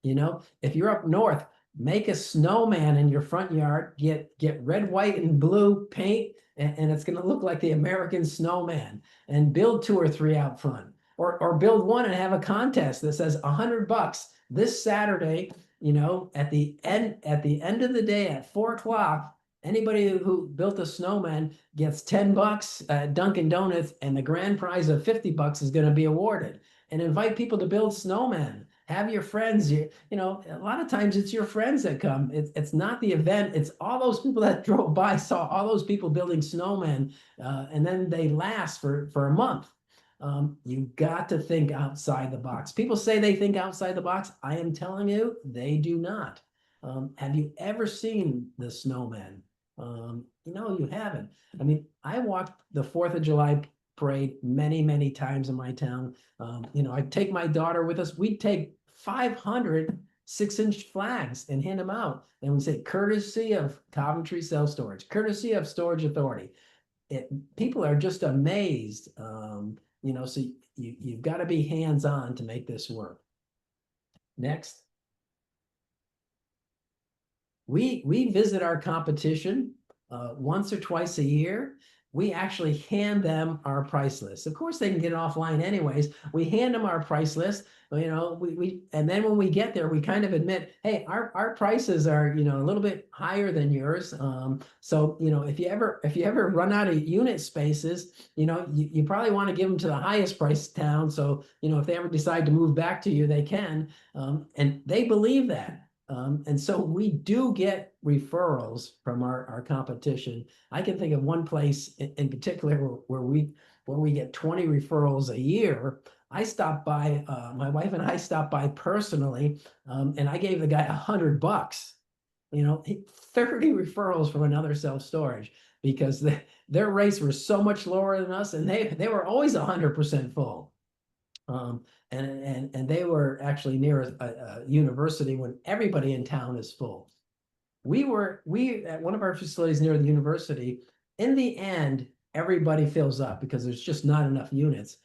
If you're up north, make a snowman in your front yard, get red, white, and blue paint, and it's going to look like the American snowman, and build 2 or 3 out front, or build one and have a contest that says $100 this Saturday. At the end of the day at 4 o'clock, anybody who built a snowman gets $10 at Dunkin' Donuts, and the grand prize of $50 is going to be awarded. And invite people to build snowmen. Have your friends. A lot of times it's your friends that come. It's not the event. It's all those people that drove by, saw all those people building snowmen, and then they last for a month. You've got to think outside the box. People say they think outside the box. I am telling you, they do not. Have you ever seen the snowman? You haven't. I mean, I walked the 4th of July parade many, many times in my town. I'd take my daughter with us. We'd take 500 6-inch flags and hand them out. And we'd say, courtesy of Coventry Self Storage, courtesy of Storage Authority. People are just amazed. So you've got to be hands-on to make this work. Next. We visit our competition once or twice a year. We actually hand them our price list. Of course, they can get it offline anyways. We hand them our price list. And then when we get there, we kind of admit, hey, our prices are a little bit higher than yours. So if you ever run out of unit spaces, you probably want to give them to the highest price town. So if they ever decide to move back to you, they can. And they believe that. And so we do get referrals from our competition. I can think of one place in particular where we get 20 referrals a year. I stopped by, my wife and I stopped by personally, and I gave the guy $100. 30 referrals from another self-storage because their rates were so much lower than us, and they were always 100% full. And they were actually near a university when everybody in town is full. We at one of our facilities near the university, in the end, everybody fills up because there's just not enough units.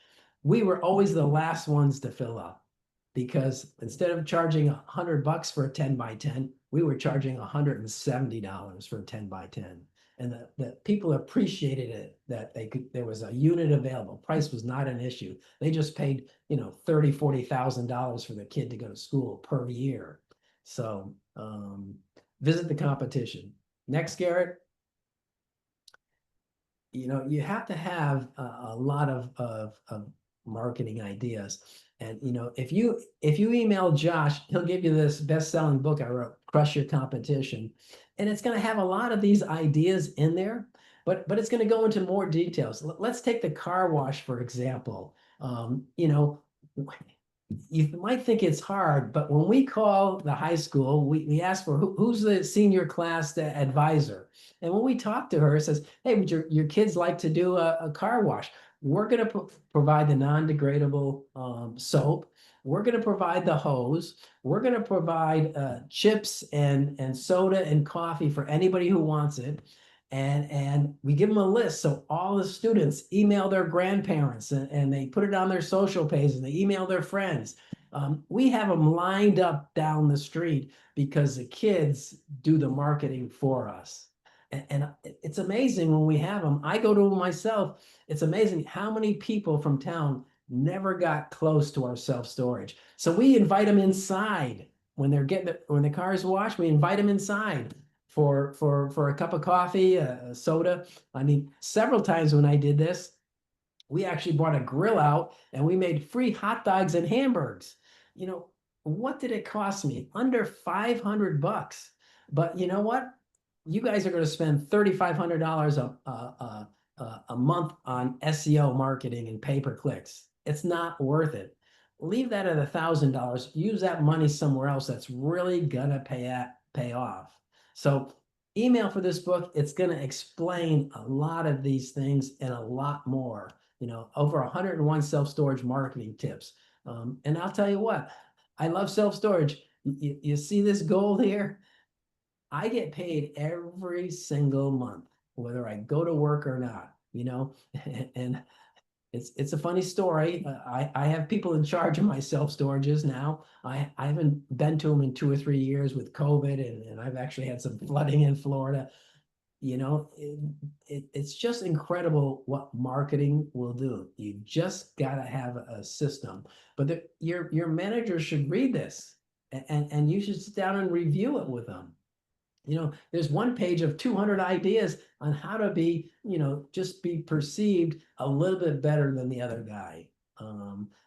We were always the last ones to fill up because instead of charging $100 for a 10 by 10, we were charging $170 for a 10 by 10. And the people appreciated it that there was a unit available. Price was not an issue. They just paid, $30,000-$40,000 for the kid to go to school per year. So visit the competition. Next, Garrett. You have to have a lot of marketing ideas. And if you email Josh, he'll give you this best-selling book I wrote, Crush Your Competition. And it's going to have a lot of these ideas in there, but it's going to go into more details. Let's take the car wash, for example. You might think it's hard, but when we call the high school, we ask for who's the senior class advisor. And when we talk to her, it says, hey, would your kids like to do a car wash? We're going to provide the non-degradable soap. We're going to provide the hose. We're going to provide chips and soda and coffee for anybody who wants it. And we give them a list. So all the students email their grandparents and they put it on their social pages and they email their friends. We have them lined up down the street because the kids do the marketing for us. And it's amazing when we have them. I go to them myself. It's amazing how many people from town never got close to our self-storage. So we invite them inside when when the car is washed. We invite them inside for a cup of coffee, a soda. I mean, several times when I did this, we actually brought a grill out and we made free hot dogs and hamburgers. What did it cost me? Under $500. But you know what? You guys are going to spend $3,500 a month on SEO marketing and pay-per-clicks. It's not worth it. Leave that at $1,000. Use that money somewhere else that's really gonna pay off. So email for this book. It's gonna explain a lot of these things and a lot more. Over 101 self-storage marketing tips. And I'll tell you what, I love self-storage. You see this gold here? I get paid every single month, whether I go to work or not, and it's a funny story. I have people in charge of my self-storages now. I haven't been to them in 2 or 3 years with COVID, and I've actually had some flooding in Florida. It's just incredible what marketing will do. You just got to have a system. But your manager should read this, and you should sit down and review it with them. There's one page of 200 ideas on how to be, just be perceived a little bit better than the other guy.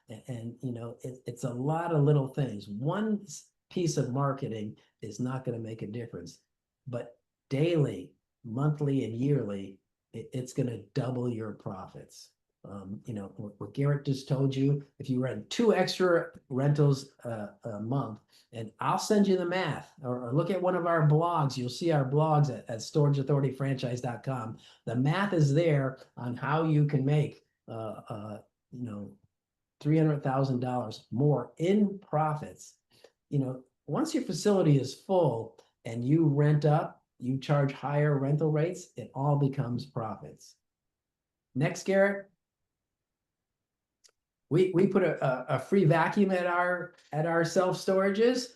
It's a lot of little things. One piece of marketing is not going to make a difference, but daily, monthly, and yearly, it's going to double your profits. What Garrett just told you, if you rent 2 extra rentals a month, and I'll send you the math, or look at one of our blogs. You'll see our blogs at storageauthorityfranchise.com. The math is there on how you can make $300,000 more in profits. Once your facility is full and you rent up, you charge higher rental rates, it all becomes profits. Next, Garrett. We put a free vacuum at our self-storages.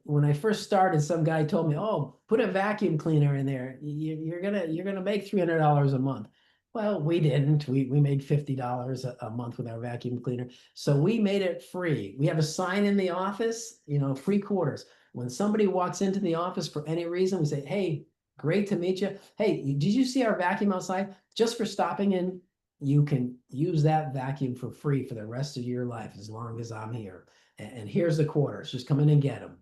When I first started, some guy told me, "Oh, put a vacuum cleaner in there. You're gonna make $300 a month." Well, we didn't. We made $50 a month with our vacuum cleaner. So we made it free. We have a sign in the office, free quarters. When somebody walks into the office for any reason, we say, "Hey, great to meet you. Hey, did you see our vacuum outside? Just for stopping in. You can use that vacuum for free for the rest of your life as long as I'm here." and here's the quarters, just come in and get them.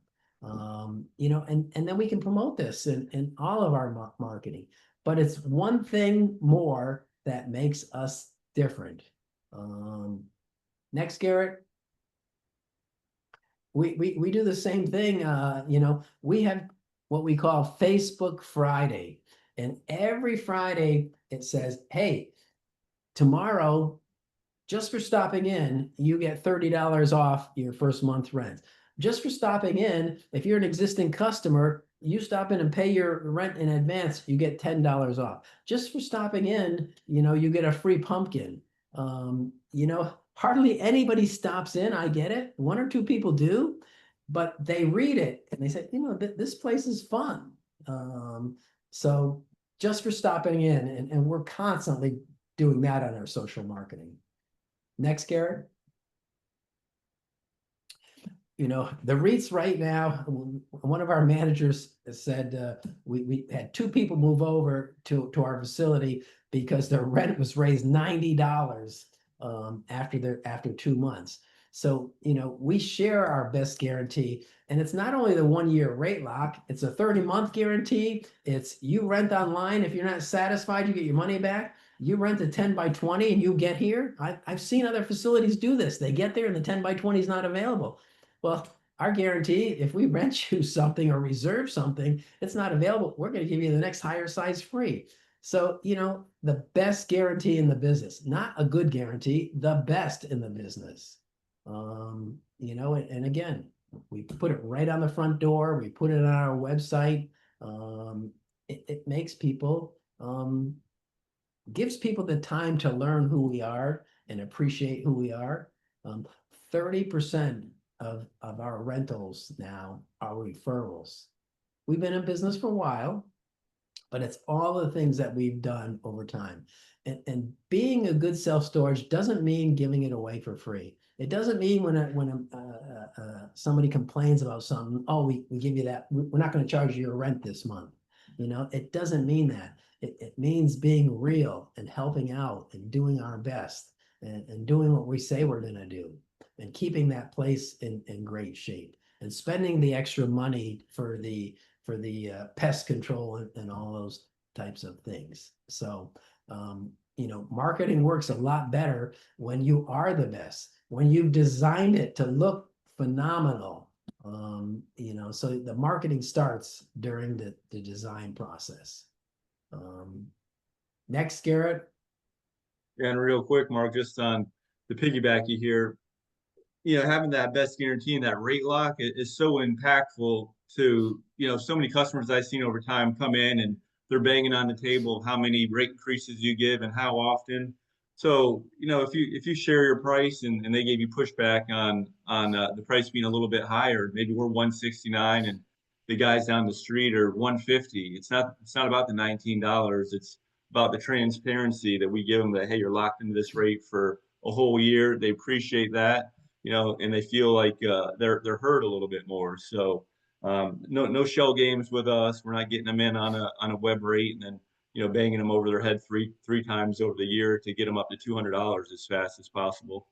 You know, and then we can promote this in all of our marketing. But it's one thing more that makes us different. Next, Garrett. We do the same thing. You know, we have what we call Facebook Friday. And every Friday it says, hey, tomorrow, just for stopping in, you get $30 off your first month rent. Just for stopping in, if you're an existing customer, you stop in and pay your rent in advance, you get $10 off. Just for stopping in, you know, you get a free pumpkin. You know, hardly anybody stops in. I get it. One or two people do, but they read it and they say, you know, this place is fun. So just for stopping in, and we're constantly doing that on our social marketing. Next, Garrett. You know, the REITs right now, one of our managers said we had two people move over to our facility because their rent was raised $90 after 2 months. So, you know, we share our best guarantee, and it's not only the 1-year rate lock, it's a 30-month guarantee. It's you rent online. If you're not satisfied, you get your money back. You rent a 10 by 20 and you get here. I've seen other facilities do this. They get there and the 10 by 20 is not available. Well, our guarantee, if we rent you something or reserve something, it's not available, we're going to give you the next higher size free. So, you know, the best guarantee in the business, not a good guarantee, the best in the business. You know, and again, we put it right on the front door. We put it on our website. It makes people, gives people the time to learn who we are and appreciate who we are. 30% of our rentals now are referrals. We've been in business for a while, but it's all the things that we've done over time. And being a good self-storage doesn't mean giving it away for free. It doesn't mean when somebody complains about something, oh, we give you that, we're not going to charge you your rent this month. You know, it doesn't mean that. It means being real and helping out and doing our best and doing what we say we're going to do and keeping that place in great shape and spending the extra money for the pest control and all those types of things. So, you know, marketing works a lot better when you are the best, when you've designed it to look phenomenal. You know, so the marketing starts during the design process. Next, Garrett. And real quick, Mark, just on the piggyback you hear, you know, having that best guarantee and that rate lock is so impactful to, you know, so many customers I've seen over time come in and they're banging on the table of how many rate increases you give and how often. So, you know, if you share your price and they gave you pushback on the price being a little bit higher, maybe we're 169 and the guys down the street are 150. It's not about the $19. It's about the transparency that we give them that, hey, you're locked into this rate for a whole year. They appreciate that, you know, and they feel like they're heard a little bit more. So no shell games with us. We're not getting them in on a web rate and then, you know, banging them over their head three times over the year to get them up to $200 as fast as possible.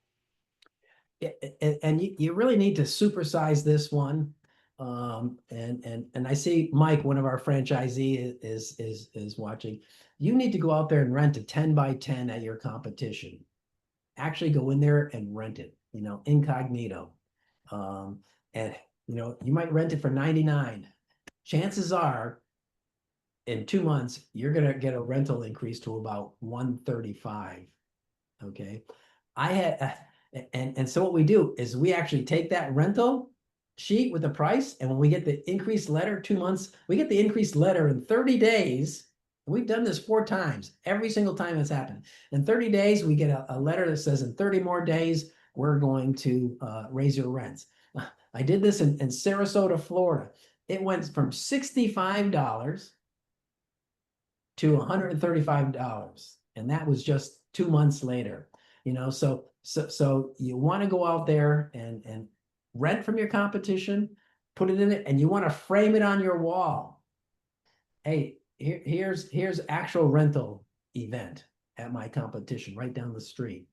And you really need to supersize this one. And I see Mike, one of our franchisee is watching. You need to go out there and rent a 10 by 10 at your competition. Actually go in there and rent it, you know, incognito. And you know, you might rent it for 99. Chances are in 2 months, you're gonna get a rental increase to about 135. Okay. I had and so what we do is we actually take that rental sheet with the price, and when we get the increased letter 2 months, we get the increased letter in 30 days. We've done this 4 times. Every single time it's happened. In 30 days, we get a letter that says in 30 more days, we're going to raise your rents. I did this in Sarasota, Florida. It went from $65 to $135. And that was just 2 months later. You know, so you want to go out there and rent from your competition, put it in it, and you want to frame it on your wall. Hey, here's actual rental event at my competition right down the street.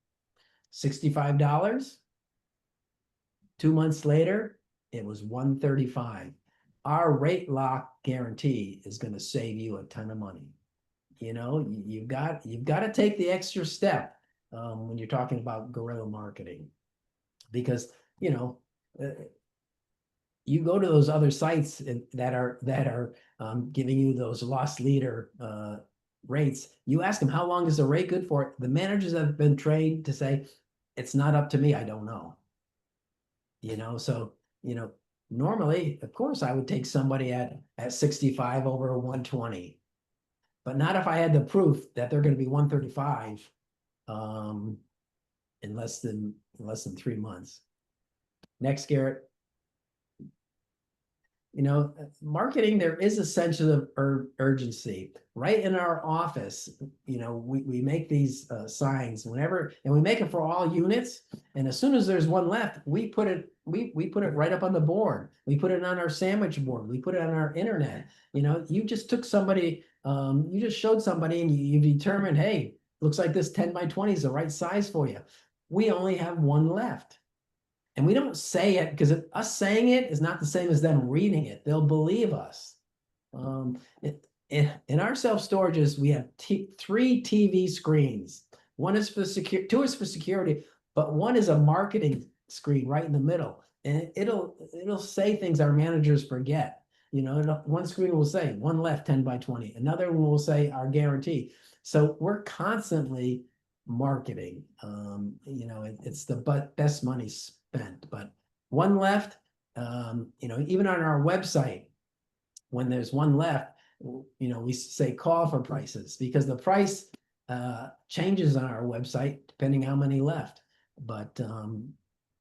$65, 2 months later, it was 135. Our rate lock guarantee is going to save you a ton of money. You know, you've got to take the extra step when you're talking about guerrilla marketing, because you know you go to those other sites that are giving you those loss leader rates. You ask them, how long is the rate good for? The managers have been trained to say, it's not up to me, I don't know. You know, so normally, of course, I would take somebody at 65 over 120, but not if I had the proof that they're going to be 135 in less than 3 months. Next, Garrett. Marketing, there is a sense of urgency. Right in our office, we make these signs whenever, and we make it for all units. And as soon as there's one left, we put it right up on the board. We put it on our sandwich board. We put it on our internet. You just took somebody, you just showed somebody, and you determined, hey, looks like this 10 by 20 is the right size for you. We only have one left. And we don't say it because us saying it is not the same as them reading it. They'll believe us. In our self-storages, we have 3 TV screens. One is for security, 2 is for security, but one is a marketing screen right in the middle. And it'll say things our managers forget. One screen will say 1 left 10 by 20. Another one will say our guarantee. So we're constantly marketing. It's the best money spent. But 1 left, even on our website, when there's 1 left, we say call for prices, because the price changes on our website depending how many left. But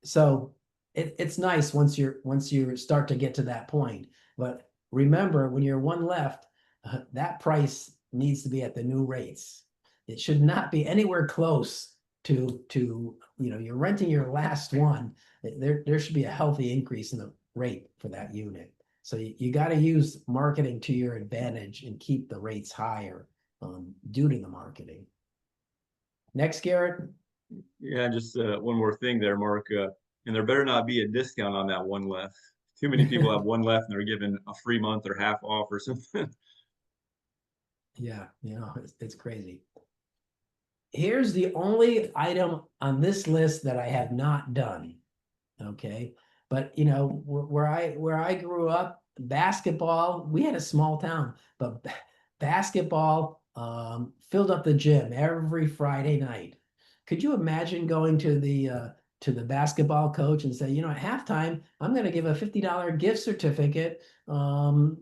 so it's nice once you start to get to that point. But remember, when you're 1 left, that price needs to be at the new rates. It should not be anywhere close to you're renting your last one. There should be a healthy increase in the rate for that unit. So you got to use marketing to your advantage and keep the rates higher due to the marketing. Next, Garrett. Yeah, just one more thing there, Mark. And there better not be a discount on that 1 left. Too many people have 1 left and they're given a free month or half off or something. Yeah, it's crazy. Here's the only item on this list that I have not done. Okay. But where I grew up, basketball, we had a small town, but basketball filled up the gym every Friday night. Could you imagine going to the basketball coach and say, at halftime, I'm going to give a $50 gift certificate to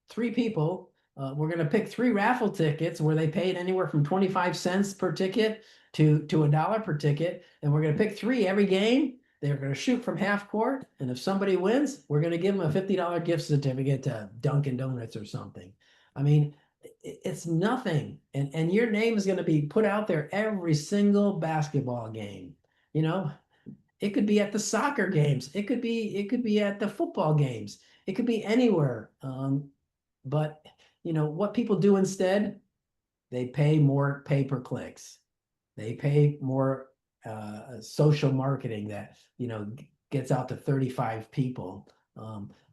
3 people. We're going to pick 3 raffle tickets where they paid anywhere from 25 cents per ticket to $1 per ticket. And we're going to pick 3 every game. They're going to shoot from half court. And if somebody wins, we're going to give them a $50 gift certificate to Dunkin' Donuts or something. I mean, it's nothing. And your name is going to be put out there every single basketball game. It could be at the soccer games. It could be at the football games. It could be anywhere. But what people do instead, they pay more pay-per-clicks. They pay more social marketing that, gets out to 35 people.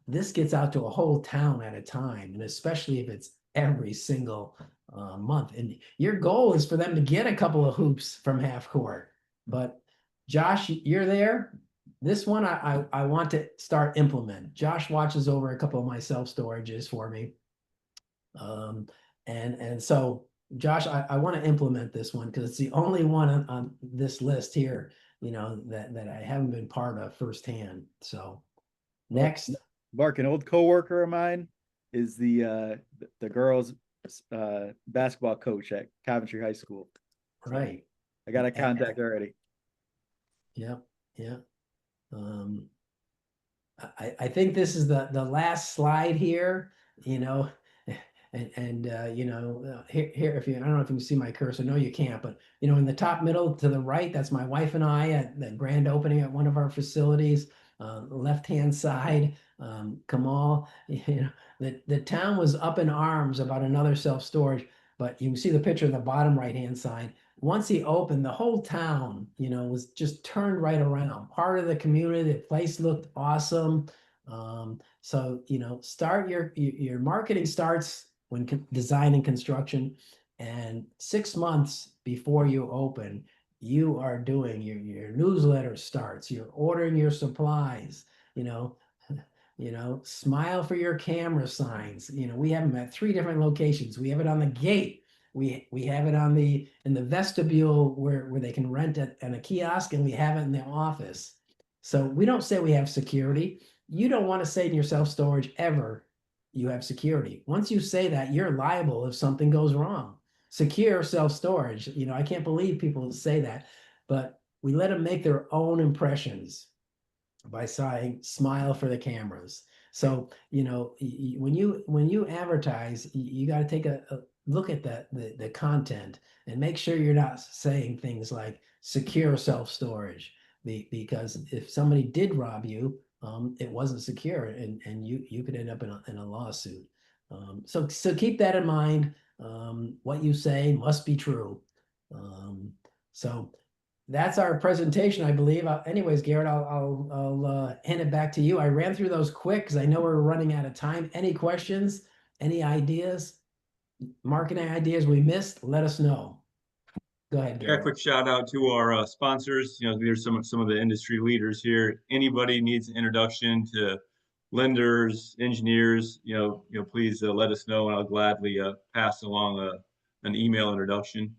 This gets out to a whole town at a time, and especially if it's every single month. And your goal is for them to get a couple of hoops from half court. But Josh, you're there. This one I want to start implement. Josh watches over a couple of my self-storages for me. And so Josh, I want to implement this one because it's the only one on this list here, that I haven't been part of firsthand. So next. Mark, an old coworker of mine is the girls basketball coach at Coventry High School. Right. I got a contact already. Yeah. I think this is the last slide here, here, if you, I don't know if you can see my cursor. No, you can't, but in the top middle to the right, that's my wife and I at the grand opening at one of our facilities. Left-hand side, Kamal, the town was up in arms about another self-storage, but you can see the picture on the bottom right-hand side. once he opened, the whole town, was just turned right around. Part of the community, the place looked awesome. So, start your marketing starts when design and construction, and 6 months before you open, you are doing your newsletter starts, you're ordering your supplies, you know, smile for your camera signs. We have them at 3 different locations. We have it on the gate. We have it in the vestibule where they can rent it and a kiosk, and we have it in the office. So we don't say we have security. You don't want to say in your self-storage ever you have security. Once you say that, you're liable if something goes wrong. Secure self-storage. I can't believe people say that, but we let them make their own impressions by saying smile for the cameras. So, when you advertise, you got to take a look at the content and make sure you're not saying things like secure self-storage, because if somebody did rob you, it wasn't secure, and you could end up in a lawsuit. So keep that in mind. What you say must be true. So that's our presentation, I believe. Anyways, Garrett, I'll hand it back to you. I ran through those quick because I know we're running out of time. Any questions? Any ideas? Marketing ideas we missed? Let us know. Go ahead, Yeah, Garrett. quick shout out to our sponsors. There's some of the industry leaders here. Anybody needs an introduction to lenders, engineers, please let us know, and I'll gladly pass along an email introduction.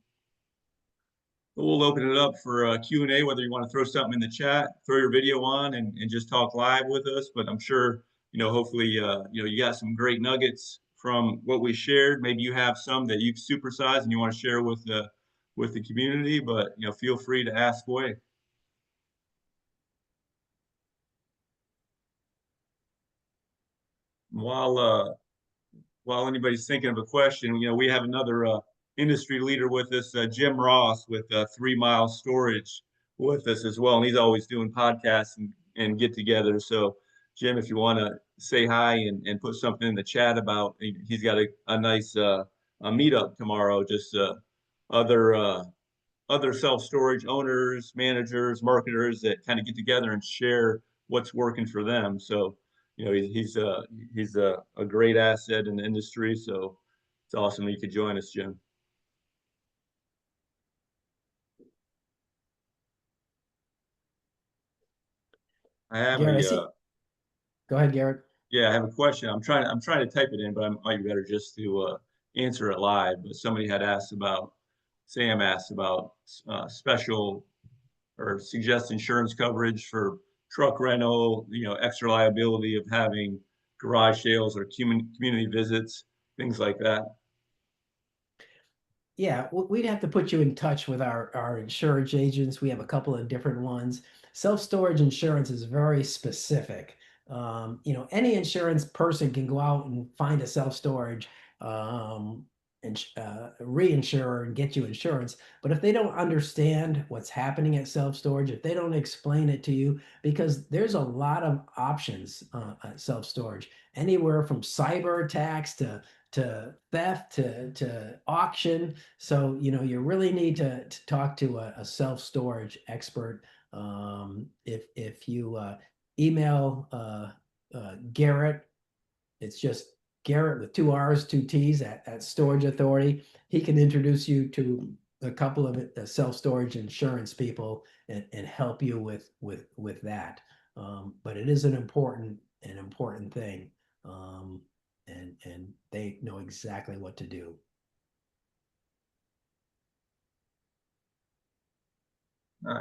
We'll open it up for Q&A, whether you want to throw something in the chat, throw your video on, and just talk live with us. But I'm sure, hopefully, you got some great nuggets from what we shared. Maybe you have some that you've supersized and you want to share with the community. But feel free to ask away. While anybody's thinking of a question, we have another industry leader with us, Jim Ross with 3 Mile Storage with us as well. And he's always doing podcasts and get together. So, Jim, if you want to say hi and put something in the chat about, he's got a nice a meetup tomorrow, just other self-storage owners, managers, marketers that kind of get together and share what's working for them. So, he's a great asset in the industry. So it's awesome that you could join us, Jim. I have Garrett, I see. Go ahead, Garrett. I have a question. I'm trying to type it in, but I might be better just to answer it live. But somebody had asked about, Sam asked about special or suggest insurance coverage for truck rental, extra liability of having garage sales or community visits, things like that. Yeah, we'd have to put you in touch with our insurance agents. We have a couple of different ones. Self-storage insurance is very specific. Any insurance person can go out and find a self-storage and reinsurer and get you insurance. But if they don't understand what's happening at self-storage, if they don't explain it to you, because there's a lot of options at self-storage, anywhere from cyber attacks to theft to auction. So, you really need to talk to a self-storage expert. If you email Garrett, it's just Garrett with 2 R's, 2 T's at Storage Authority. He can introduce you to a couple of self-storage insurance people and help you with that. But it is an important thing. And they know exactly what to do.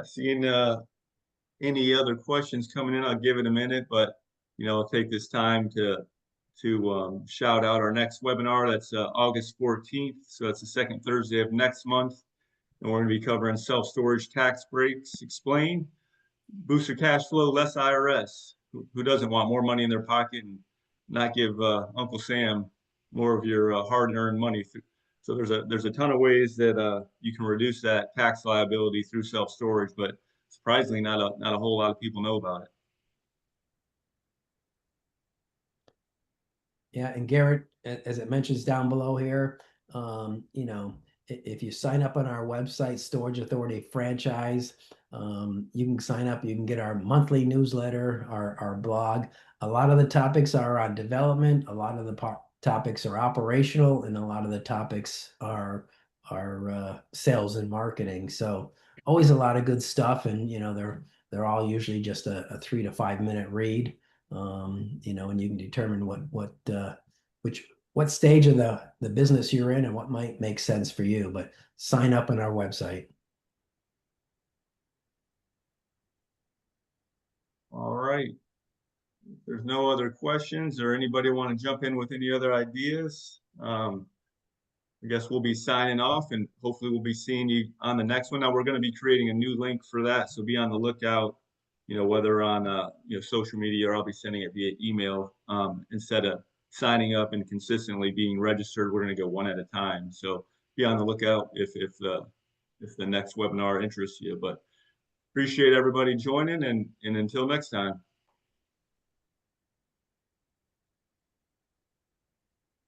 Seeing any other questions coming in, I'll give it a minute, but I'll take this time to shout out our next webinar. That's August 14th. So that's the second Thursday of next month. And we're going to be covering self-storage tax breaks explained, booster cash flow, less IRS. Who doesn't want more money in their pocket and not give Uncle Sam more of your hard-earned money? So there's a ton of ways that you can reduce that tax liability through self-storage, but surprisingly, not a whole lot of people know about it. Yeah, and Garrett, as it mentions down below here, if you sign up on our website, Storage Authority Franchise, you can sign up, you can get our monthly newsletter, our blog. A lot of the topics are on development, a lot of the topics are operational, and a lot of the topics are sales and marketing. So always a lot of good stuff, and they're all usually just a 3 to 5 minute read. And you can determine what stage of the business you're in and what might make sense for you, but sign up on our website. All right. If there's no other questions or anybody want to jump in with any other ideas, I guess we'll be signing off, and hopefully we'll be seeing you on the next one. Now we're going to be creating a new link for that, so be on the lookout, whether on social media, or I'll be sending it via email. Instead of signing up and consistently being registered, we're going to go one at a time. So be on the lookout if the next webinar interests you. But appreciate everybody joining, and until next time.